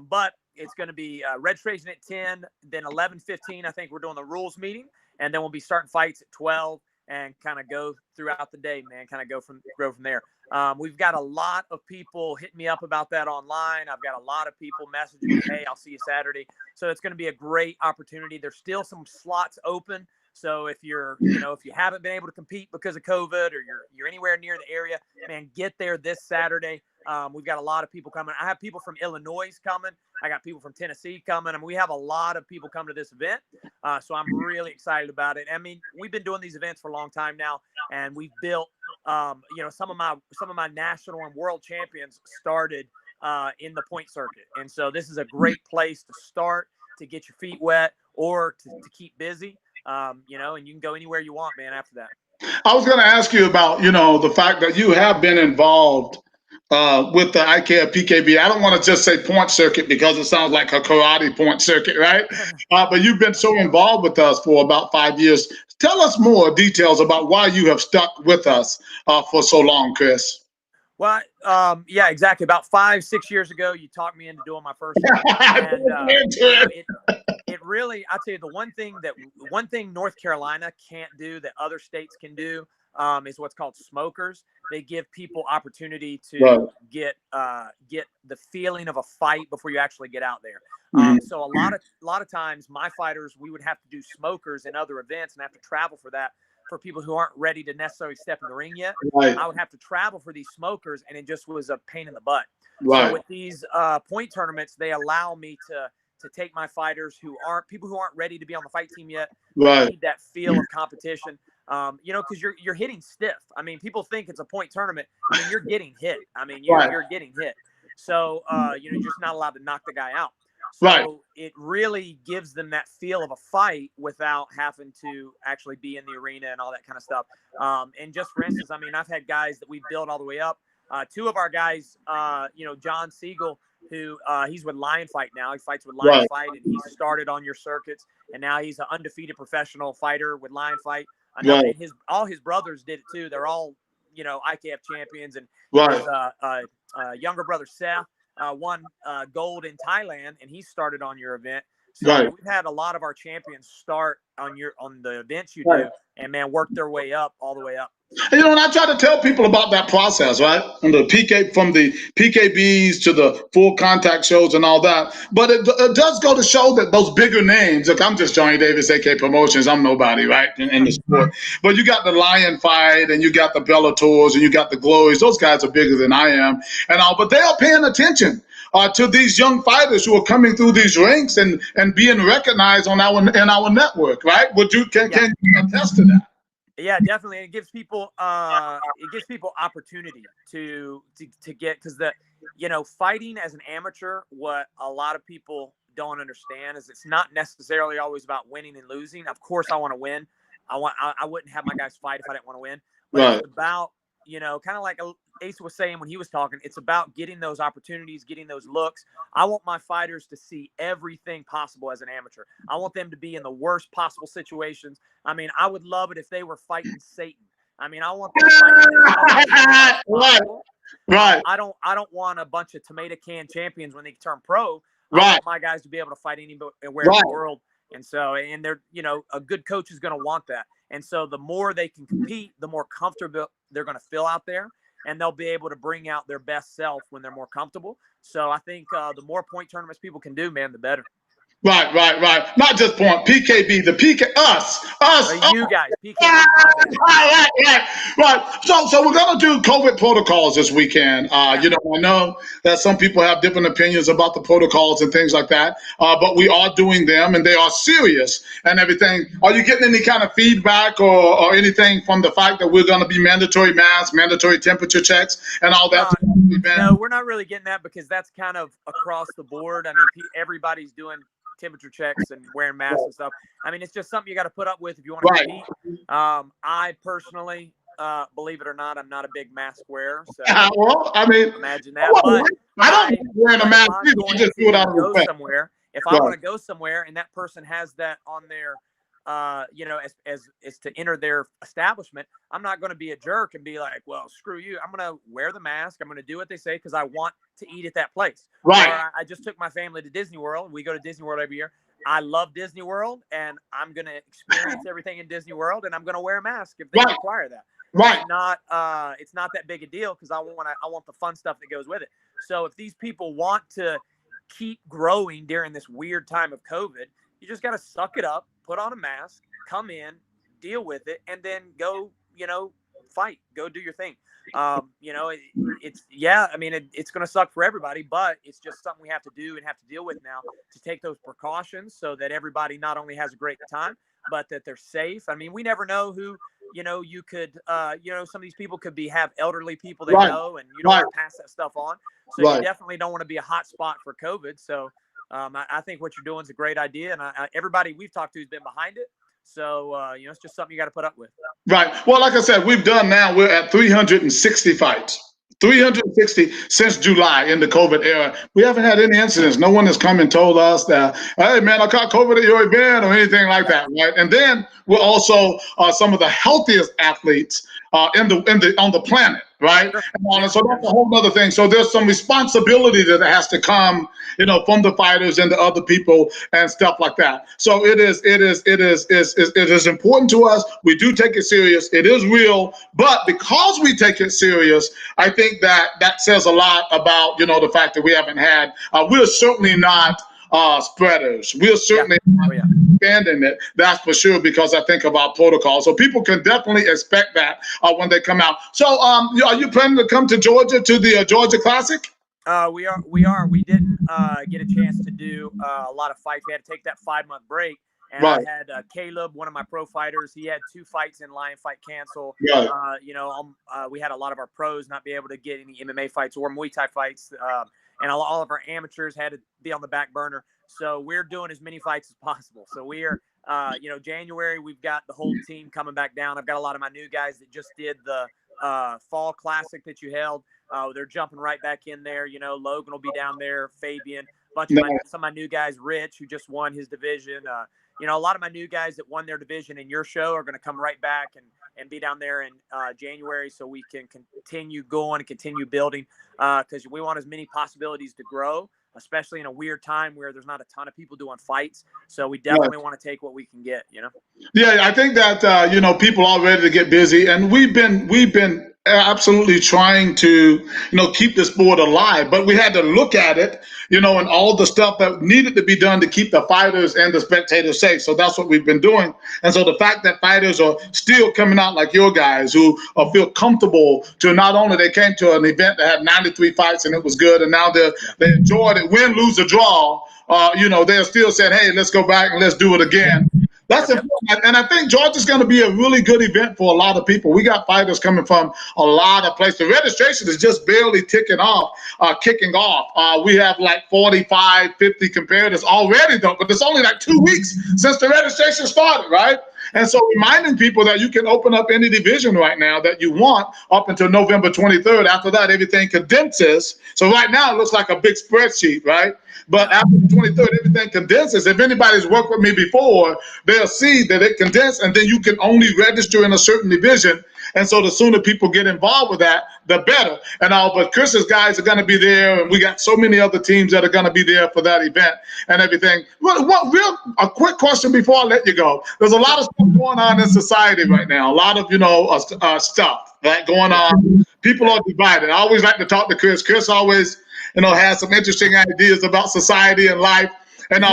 [SPEAKER 3] But it's going to be registration at 10, then 11:15. I think we're doing the rules meeting, and then we'll be starting fights at 12 and kind of go throughout the day, man. Kind of grow from there. We've got a lot of people hitting me up about that online. I've got a lot of people messaging me, hey, I'll see you Saturday. So it's going to be a great opportunity. There's still some slots open. So if you're, if you haven't been able to compete because of COVID, or you're anywhere near the area, man, get there this Saturday. We've got a lot of people coming. I have people from Illinois coming. I got people from Tennessee coming. I mean, we have a lot of people coming to this event. So I'm really excited about it. I mean, we've been doing these events for a long time now, and we've built you know, some of my national and world champions started in the point circuit. And so this is a great place to start, to get your feet wet, or to keep busy, you know, and you can go anywhere you want, man, after that.
[SPEAKER 1] I was going to ask you about, you know, the fact that you have been involved with the IKF PKB. I don't want to just say point circuit because it sounds like a karate point circuit, right? But you've been so involved with us for about 5 years. Tell us more details about why you have stuck with us for so long, Chris.
[SPEAKER 3] Well, yeah, exactly. About 5-6 years ago, you talked me into doing my first one. And, you know, it really, I tell you, the one thing North Carolina can't do that other states can do is what's called smokers. They give people opportunity to get the feeling of a fight before you actually get out there. So a lot of times my fighters, we would have to do smokers in other events and have to travel for that. For people who aren't ready to necessarily step in the ring yet, I would have to travel for these smokers, and it just was a pain in the butt. So with these point tournaments, they allow me to take my fighters who aren't ready to be on the fight team yet. Need that feel of competition. You know, because you're hitting stiff. I mean, people think it's a point tournament. I mean, you're getting hit. I mean, you're getting hit. So you know, you're just not allowed to knock the guy out. So it really gives them that feel of a fight without having to actually be in the arena and all that kind of stuff. And just for instance, I mean, I've had guys that we've built all the way up. Two of our guys, you know, John Siegel, who he's with Lion Fight now. He fights with Lion Fight, and he started on your circuits, and now he's an undefeated professional fighter with Lion Fight. And all his brothers did it too. They're all, you know, IKF champions, and his younger brother Seth won gold in Thailand, and he started on your event. So we've had a lot of our champions start on the events you do, and man, work their way up all the way up.
[SPEAKER 1] You know, and I try to tell people about that process, right? From the PKBs to the full contact shows and all that. But it does go to show that those bigger names. Look, I'm just Johnny Davis, AK Promotions. I'm nobody, right, in the sport. But you got the Lion Fight, and you got the Bellators, and you got the Glories. Those guys are bigger than I am, and all. But they are paying attention to these young fighters who are coming through these ranks and being recognized in our network, right? Can you attest to that?
[SPEAKER 3] Yeah, definitely. It gives people opportunity to get, because you know, fighting as an amateur, what a lot of people don't understand is it's not necessarily always about winning and losing. Of course, I want to win. I wouldn't have my guys fight if I didn't want to win. But it's about, you know, kind of like Ace was saying when he was talking, it's about getting those opportunities, getting those looks. I want my fighters to see everything possible as an amateur. I want them to be in the worst possible situations. I mean, I would love it if they were fighting Satan. I mean, I want them fighting I don't want a bunch of tomato can champions when they turn pro. I want my guys to be able to fight anywhere in the world. And so, and they're, you know, a good coach is going to want that. And so the more they can compete, the more comfortable they're going to feel out there, and they'll be able to bring out their best self when they're more comfortable. So I think the more point tournaments people can do, man, the better.
[SPEAKER 1] Right. Not just point. PKB, the us.
[SPEAKER 3] You guys, PKB.
[SPEAKER 1] Right. So we're gonna do COVID protocols this weekend. You know, I know that some people have different opinions about the protocols and things like that, but we are doing them, and they are serious and everything. Are you getting any kind of feedback or anything from the fact that we're gonna be mandatory masks, mandatory temperature checks, and all that?
[SPEAKER 3] No, we're not really getting that, because that's kind of across the board. I mean, everybody's doing temperature checks and wearing masks and stuff. I mean, it's just something you got to put up with if you want to compete. I personally, believe it or not, I'm not a big mask wearer. So
[SPEAKER 1] well, I mean,
[SPEAKER 3] imagine that. But
[SPEAKER 1] I don't wearing a mask.
[SPEAKER 3] If I want to go somewhere and that person has that on their, you know, as to enter their establishment, I'm not going to be a jerk and be like, well, screw you. I'm going to wear the mask. I'm going to do what they say because I want to eat at that place.
[SPEAKER 1] Right.
[SPEAKER 3] Or I just took my family to Disney World. We go to Disney World every year. I love Disney World, and I'm going to experience everything in Disney World, and I'm going to wear a mask if they require that.
[SPEAKER 1] Right.
[SPEAKER 3] It's not that big a deal, because I want the fun stuff that goes with it. So if these people want to keep growing during this weird time of COVID, you just got to suck it up, put on a mask, come in, deal with it, and then go, you know, fight, go do your thing. You know, it's going to suck for everybody, but it's just something we have to do and have to deal with now, to take those precautions so that everybody not only has a great time, but that they're safe. I mean, we never know who you could, some of these people could have elderly people they know, and you don't want to pass that stuff on. So you definitely don't want to be a hot spot for COVID. So I think what you're doing is a great idea. And everybody we've talked to has been behind it. So, it's just something you got to put up with.
[SPEAKER 1] Right. Well, like I said, we're at 360 fights. 360 since July in the COVID era. We haven't had any incidents. No one has come and told us that, hey, man, I caught COVID at your event or anything like that, right? And then we're also some of the healthiest athletes on the planet, right? And so that's a whole other thing. So there's some responsibility that has to come, from the fighters and the other people and stuff like that. So it is important to us. We do take it serious. It is real, but because we take it serious, I think that says a lot about the fact that we haven't had. We're certainly not spreaders. We're certainly not expanding it. That's for sure, because I think about protocol. So people can definitely expect that when they come out. So are you planning to come to Georgia to the Georgia Classic?
[SPEAKER 3] We are. We didn't get a chance to do a lot of fights. We had to take that 5-month break. And I had Caleb, one of my pro fighters. He had 2 fights in line, fight cancel. We had a lot of our pros not be able to get any MMA fights or Muay Thai fights. And all of our amateurs had to be on the back burner. So we're doing as many fights as possible. So we're, January, we've got the whole team coming back down. I've got a lot of my new guys that just did the fall classic that you held. They're jumping right back in there. Logan will be down there, Fabian, some of my new guys, Rich, who just won his division. A lot of my new guys that won their division in your show are going to come right back and be down there in January, so we can continue going and continue building, because we want as many possibilities to grow, especially in a weird time where there's not a ton of people doing fights. So we definitely want to take what we can get,
[SPEAKER 1] Yeah, I think that, people are ready to get busy, and we've been absolutely trying to, keep this sport alive, but we had to look at it, and all the stuff that needed to be done to keep the fighters and the spectators safe. So that's what we've been doing. And so the fact that fighters are still coming out like your guys who feel comfortable to, not only they came to an event that had 93 fights and it was good, and now they enjoyed it, win, lose, or draw, they're still saying, hey, let's go back and let's do it again. That's important. And I think Georgia's going to be a really good event for a lot of people. We got fighters coming from a lot of places. The registration is just barely kicking off. We have like 45, 50 competitors already, though, but it's only like 2 weeks since the registration started, right? And so reminding people that you can open up any division right now that you want up until November 23rd. After that, everything condenses. So right now it looks like a big spreadsheet, right? But after the 23rd, everything condenses. If anybody's worked with me before, they'll see that it condensed, and then you can only register in a certain division. And so the sooner people get involved with that, the better. But Chris's guys are going to be there, and we got so many other teams that are going to be there for that event and everything. A quick question before I let you go. There's a lot of stuff going on in society right now. A lot of, stuff going on. People are divided. I always like to talk to Chris. Chris always, has some interesting ideas about society and life. And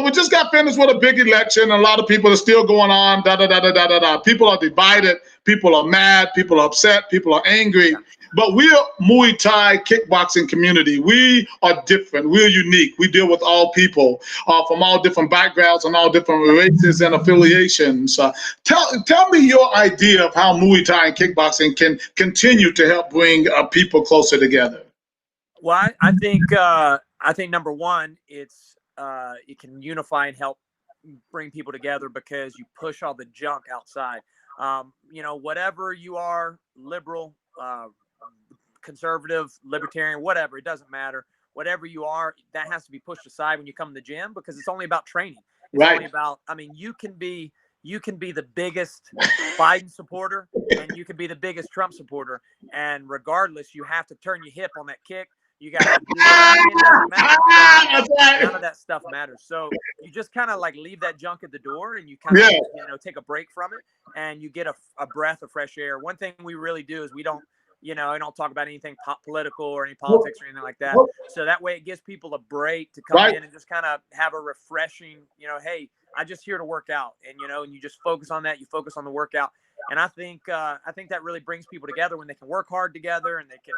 [SPEAKER 1] we just got finished with a big election. A lot of people are still going on. People are divided. People are mad. People are upset. People are angry. But we're Muay Thai kickboxing community. We are different. We're unique. We deal with all people from all different backgrounds and all different races and affiliations. Tell me your idea of how Muay Thai and kickboxing can continue to help bring people closer together.
[SPEAKER 3] Well, I think number one, it can unify and help bring people together because you push all the junk outside. Whatever you are, liberal, conservative, libertarian, whatever, it doesn't matter. Whatever you are, that has to be pushed aside when you come to the gym, because it's only about training. It's only about, you can be the biggest Biden supporter and you can be the biggest Trump supporter. And regardless, you have to turn your hip on that kick. You got to do it. Doesn't matter. None of that stuff matters. So you just kind of leave that junk at the door, and you kind of take a break from it, and you get a breath of fresh air. One thing we really do is we don't talk about anything political or any politics or anything like that. So that way it gives people a break to come in and just kind of have a refreshing, hey, I'm just here to work out. And, and you just focus on that. You focus on the workout. And I think that really brings people together when they can work hard together and they can,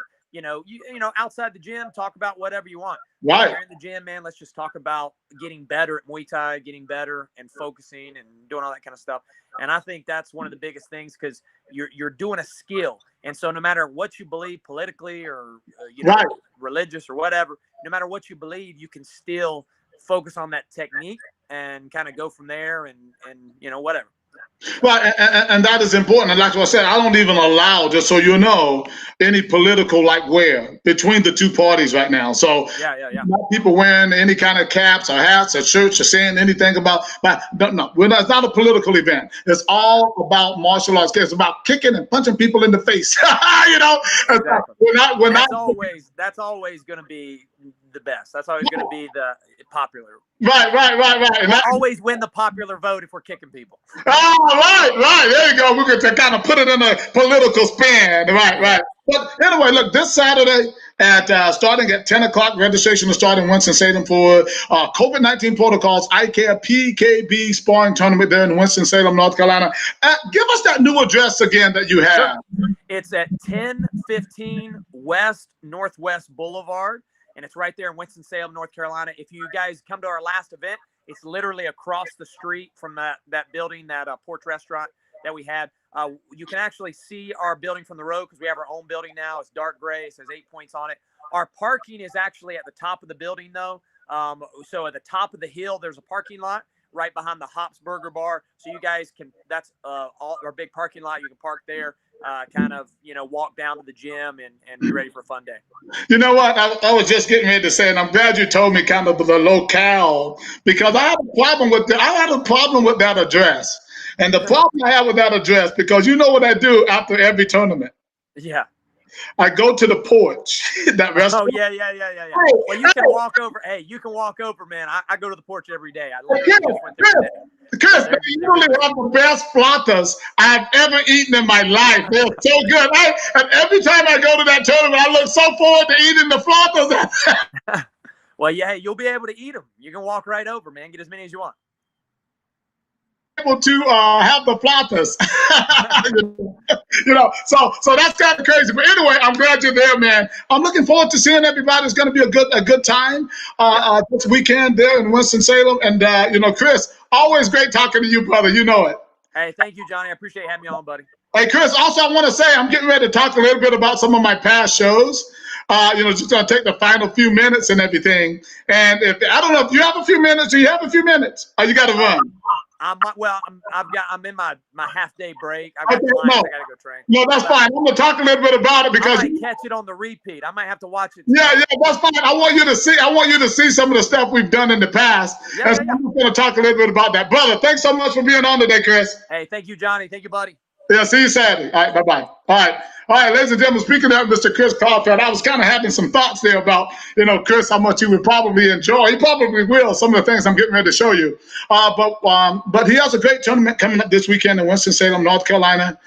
[SPEAKER 3] outside the gym, talk about whatever you want.
[SPEAKER 1] Right.
[SPEAKER 3] If you're in the gym, man, let's just talk about getting better at Muay Thai, getting better and focusing and doing all that kind of stuff. And I think that's one of the biggest things, because you're doing a skill. And so no matter what you believe politically or,
[SPEAKER 1] right.
[SPEAKER 3] religious or whatever, no matter what you believe, you can still focus on that technique and kind of go from there and whatever.
[SPEAKER 1] Right, and that is important. And like I said, I don't even allow, just so you know, any political wear between the two parties right now. So
[SPEAKER 3] yeah.
[SPEAKER 1] Not people wearing any kind of caps or hats or shirts or saying anything about. No, it's not a political event. It's all about martial arts. It's about kicking and punching people in the face.
[SPEAKER 3] Exactly. That's always going to be the best. That's always going to be the popular.
[SPEAKER 1] Right. And
[SPEAKER 3] we'll always win the popular vote if we're kicking people.
[SPEAKER 1] Oh, right. There you go. We're going to kind of put it in a political span. Right. But anyway, look, this Saturday starting at 10 o'clock, registration will start in Winston-Salem for COVID-19 protocols, IKF PKB sparring tournament there in Winston-Salem, North Carolina. Give us that new address again that you have.
[SPEAKER 3] Sure. It's at 1015 West Northwest Boulevard. And it's right there in Winston-Salem, North Carolina. If you guys come to our last event, it's literally across the street from that building, that Porch restaurant that we had. You can actually see our building from the road because we have our own building now. It's dark gray. It says 8 points on it. Our parking is actually at the top of the building, though. So at the top of the hill, there's a parking lot right behind the Hops Burger Bar. So you guys can, that's all our big parking lot. You can park there, walk down to the gym and be ready for a fun day.
[SPEAKER 1] You know what? I was just getting ready to say, and I'm glad you told me kind of the locale, because I had a problem with that address. And the problem I have with that address, because you know what I do after every tournament?
[SPEAKER 3] Yeah.
[SPEAKER 1] I go to the porch. That restaurant.
[SPEAKER 3] Oh, yeah. Well, you can walk over. Hey, you can walk over, man. I go to the porch every day.
[SPEAKER 1] Chris, they usually have the best flautas I've ever eaten in my life. They're so good. And every time I go to that tournament, I look so forward to eating the flautas.
[SPEAKER 3] Well, yeah, you'll be able to eat them. You can walk right over, man. Get as many as you want.
[SPEAKER 1] Able to have the flautas. So that's kind of crazy. But anyway, I'm glad you're there, man. I'm looking forward to seeing everybody. It's going to be a good time this weekend there in Winston-Salem. And Chris, always great talking to you, brother. You know it.
[SPEAKER 3] Hey, thank you, Johnny. I appreciate having me on, buddy.
[SPEAKER 1] Hey, Chris, also I want to say I'm getting ready to talk a little bit about some of my past shows. Just going to take the final few minutes and everything. And I don't know if you have a few minutes. Do you have a few minutes? Or you got to run?
[SPEAKER 3] I'm in my half day break. I got clients. I gotta go train.
[SPEAKER 1] No, that's fine. I'm gonna talk a little bit about it because
[SPEAKER 3] I might catch it on the repeat. I might have to watch it.
[SPEAKER 1] Yeah, that's fine. I want you to see some of the stuff we've done in the past. I'm just gonna talk a little bit about that, brother. Thanks so much for being on today, Chris.
[SPEAKER 3] Hey, thank you, Johnny. Thank you, buddy.
[SPEAKER 1] Yeah, see you Saturday. All right, bye-bye. All right, ladies and gentlemen, speaking of Mr. Chris Clodfelter, I was kind of having some thoughts there about, Chris, how much he would probably enjoy. He probably will, some of the things I'm getting ready to show you. But he has a great tournament coming up this weekend in Winston-Salem, North Carolina.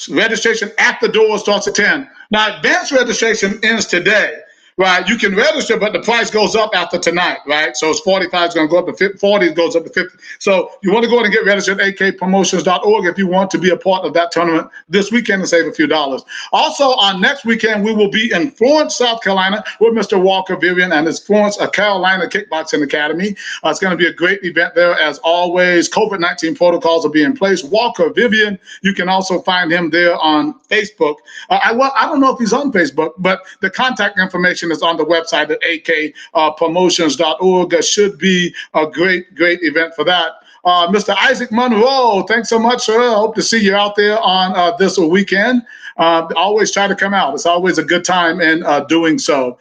[SPEAKER 1] Registration at the door starts at 10. Now, advanced registration ends today. Right, you can register, but the price goes up after tonight, right? So it's 45, it's going to go up to 50, 40, it goes up to 50. So you want to go ahead and get registered at akpromotions.org if you want to be a part of that tournament this weekend and save a few dollars. Also, on next weekend, we will be in Florence, South Carolina with Mr. Walker Vivian and his Florence, Carolina Kickboxing Academy. It's going to be a great event there. As always, COVID-19 protocols will be in place. Walker Vivian, you can also find him there on Facebook. I don't know if he's on Facebook, but the contact information is on the website at akpromotions.org. Should be a great event for that. Mr. Isaac Monroe, thanks so much, sir. I hope to see you out there on this weekend. Always try to come out. It's always a good time in doing so.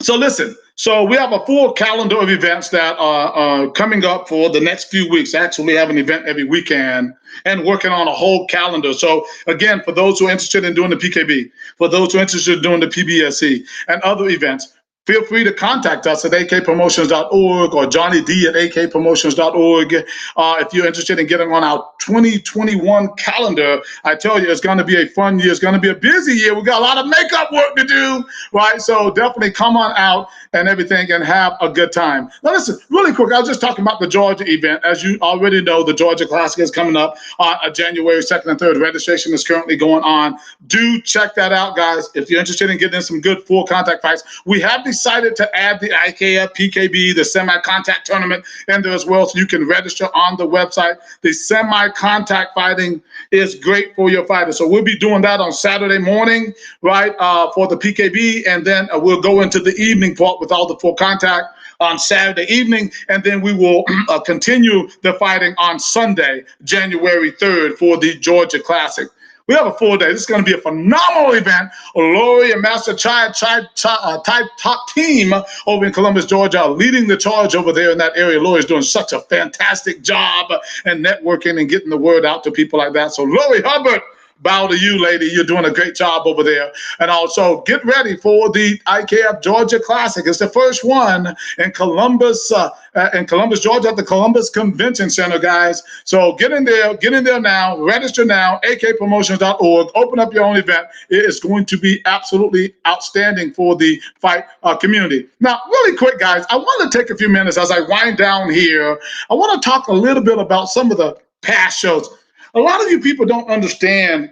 [SPEAKER 1] So listen. So we have a full calendar of events that are coming up for the next few weeks. Actually, we have an event every weekend and working on a whole calendar. So again, for those who are interested in doing the PKB, for those who are interested in doing the PBSC and other events, feel free to contact us at akpromotions.org or Johnny D at akpromotions.org. If you're interested in getting on our 2021 calendar, I tell you, it's going to be a fun year. It's going to be a busy year. We got a lot of makeup work to do, right? So definitely come on out and everything and have a good time. Now listen, really quick, I was just talking about the Georgia event. As you already know, the Georgia Classic is coming up on January 2nd and 3rd. Registration is currently going on. Do check that out, guys. If you're interested in getting in some good full contact fights, we have decided to add the IKF, PKB, the semi-contact tournament in there as well, so you can register on the website. The semi-contact fighting is great for your fighters. So we'll be doing that on Saturday morning, right, for the PKB, and then we'll go into the evening part with all the full contact on Saturday evening, and then we will continue the fighting on Sunday, January 3rd for the Georgia Classic. We have a full day. This is going to be a phenomenal event. Lori and Master Chai top team over in Columbus, Georgia, are leading the charge over there in that area. Lori is doing such a fantastic job and networking and getting the word out to people like that. So Lori Hubbard, bow to you, lady. You're doing a great job over there. And also get ready for the IKF Georgia Classic. It's the first one in Columbus, Georgia at the Columbus Convention Center, guys. So get in there now, register now, akpromotions.org, open up your own event. It is going to be absolutely outstanding for the fight community. Now, really quick, guys, I want to take a few minutes as I wind down here. I want to talk a little bit about some of the past shows. A lot of you people don't understand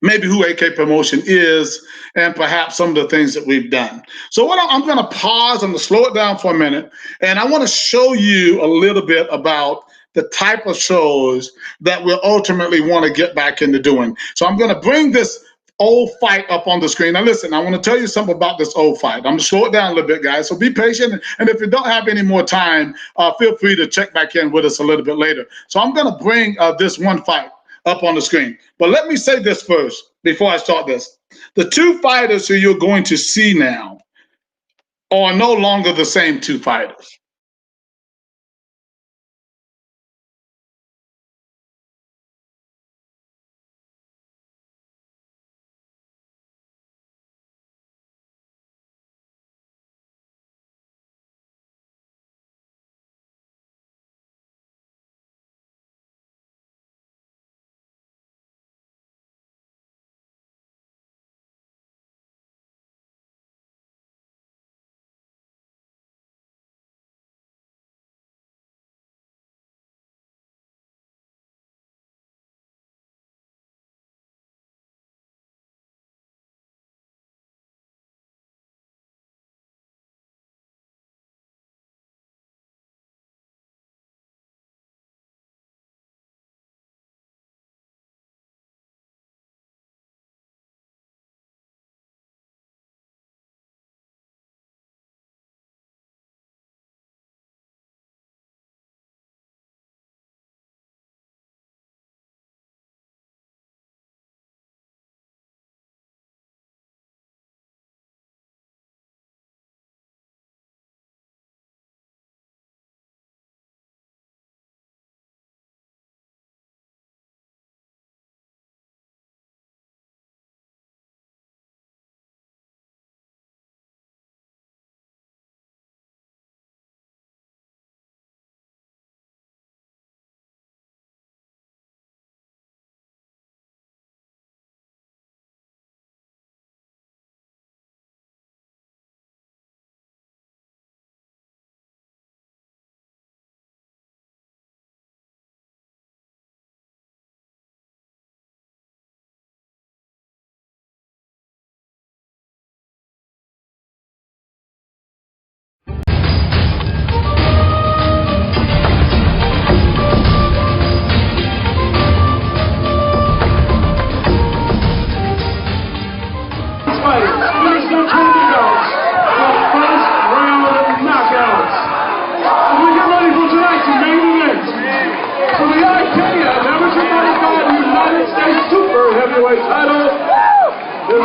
[SPEAKER 1] maybe who AK Promotion is and perhaps some of the things that we've done. So I'm going to pause, I'm going to slow it down for a minute, and I want to show you a little bit about the type of shows that we'll ultimately want to get back into doing. So I'm going to bring this old fight up on the screen. Now listen, I want to tell you something about this old fight. I'm going to slow it down a little bit, guys, so be patient. And if you don't have any more time, feel free to check back in with us a little bit later. So I'm going to bring this one fight up on the screen. But let me say this first before I start this. The two fighters who you're going to see now are no longer the same two fighters.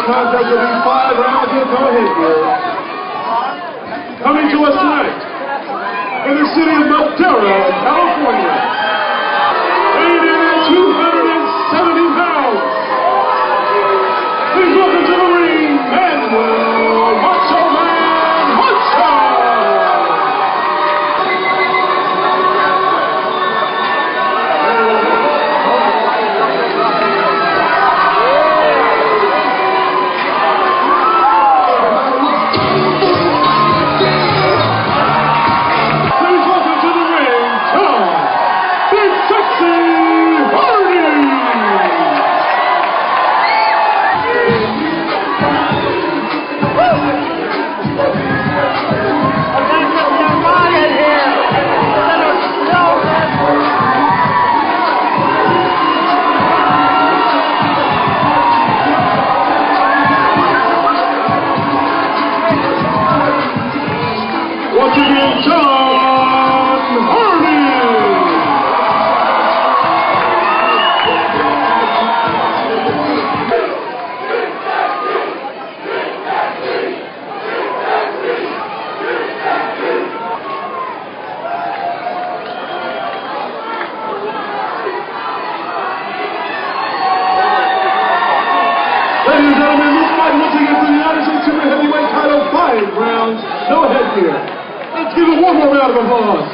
[SPEAKER 4] contest will be 5 rounds. You'll go ahead here. Coming to us tonight in the city of Madera, California, weighing in at 270 pounds. Please welcome to the ring, Manuel Macho Man Ladies and gentlemen, this fight once again for the United States Super Heavyweight title, 5 rounds, no headgear. Let's give it one more round of applause.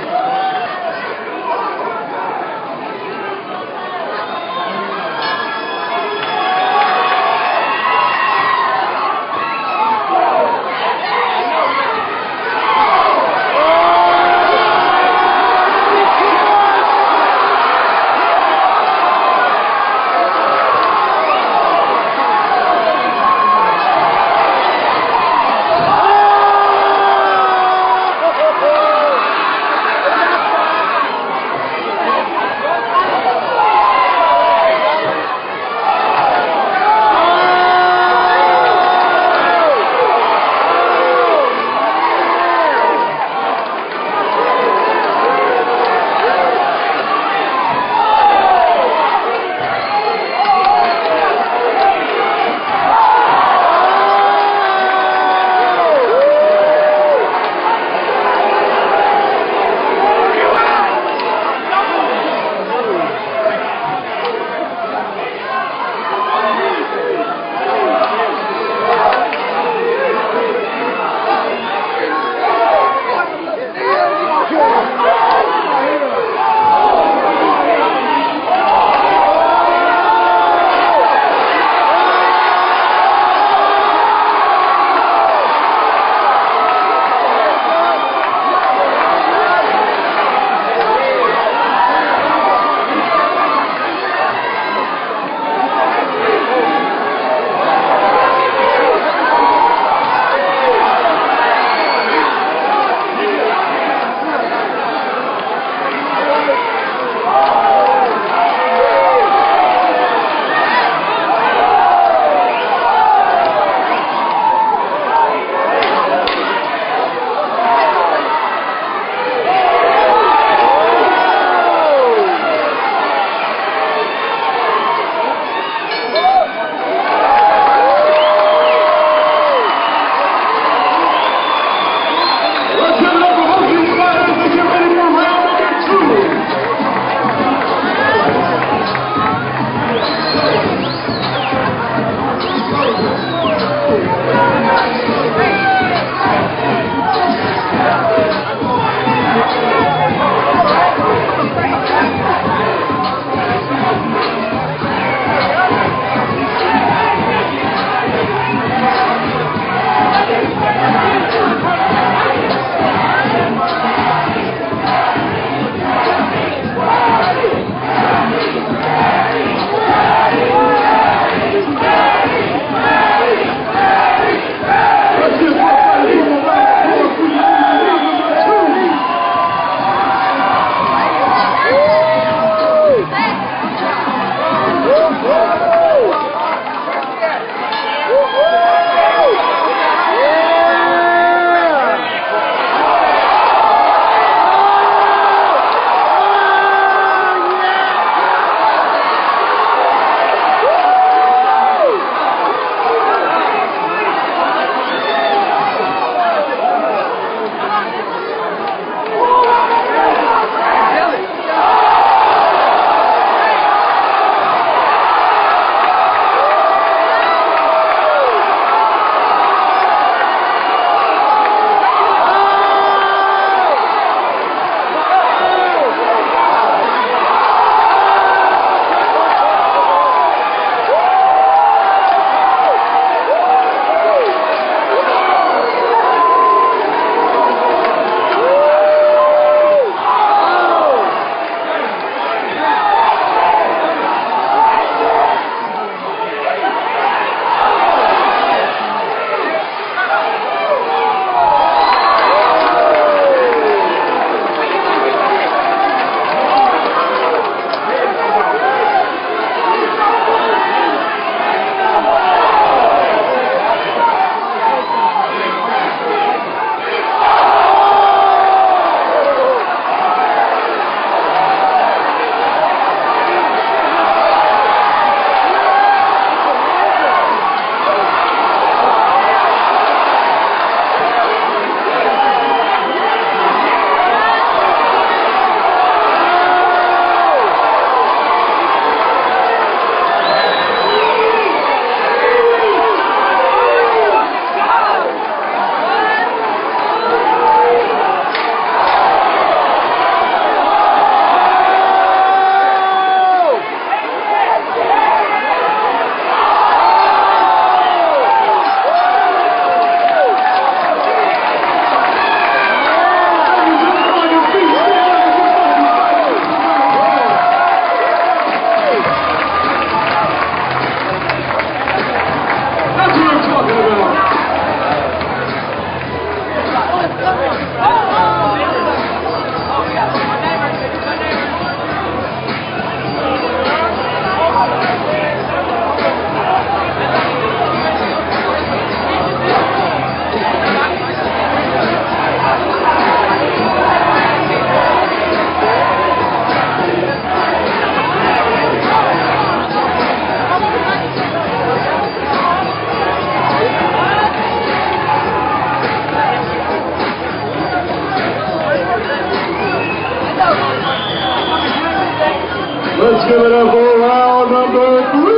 [SPEAKER 4] Let's give it up for round number 3.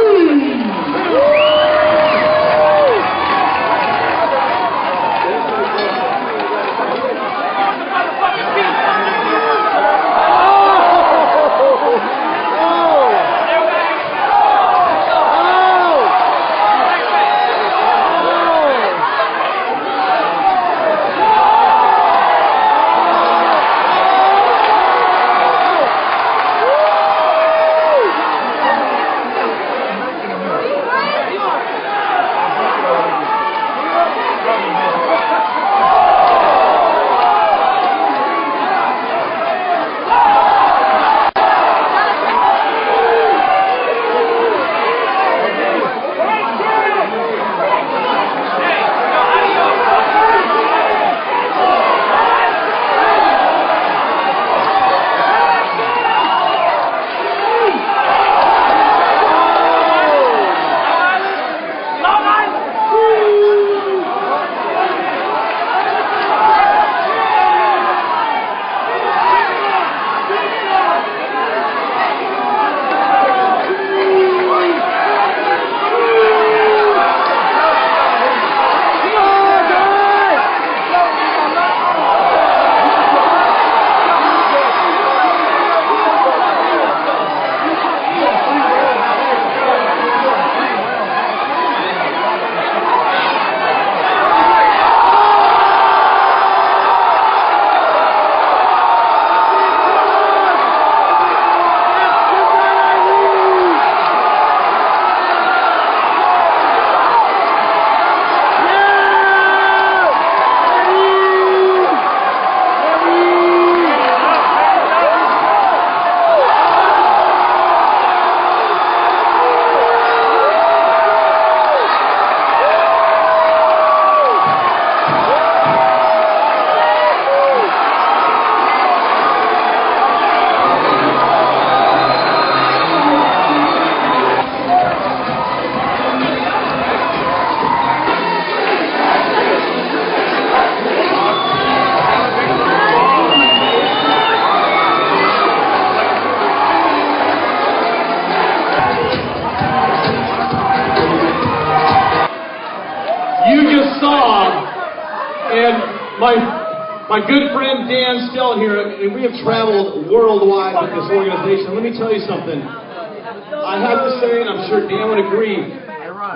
[SPEAKER 4] My good friend Dan Stell here, and we have traveled worldwide with this organization. Let me tell you something. I have to say, and I'm sure Dan would agree,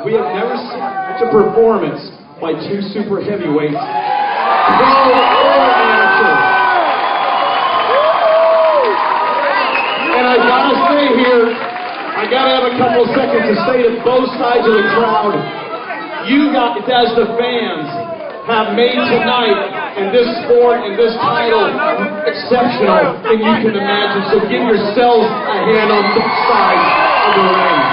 [SPEAKER 4] we have never seen such a performance by two super heavyweights, pro or amateur. And I gotta say here, I gotta have a couple of seconds to say to both sides of the crowd, you guys, as the fans, have made tonight and this sport and this title exceptional than you can imagine. So give yourselves a hand on both sides of the ring.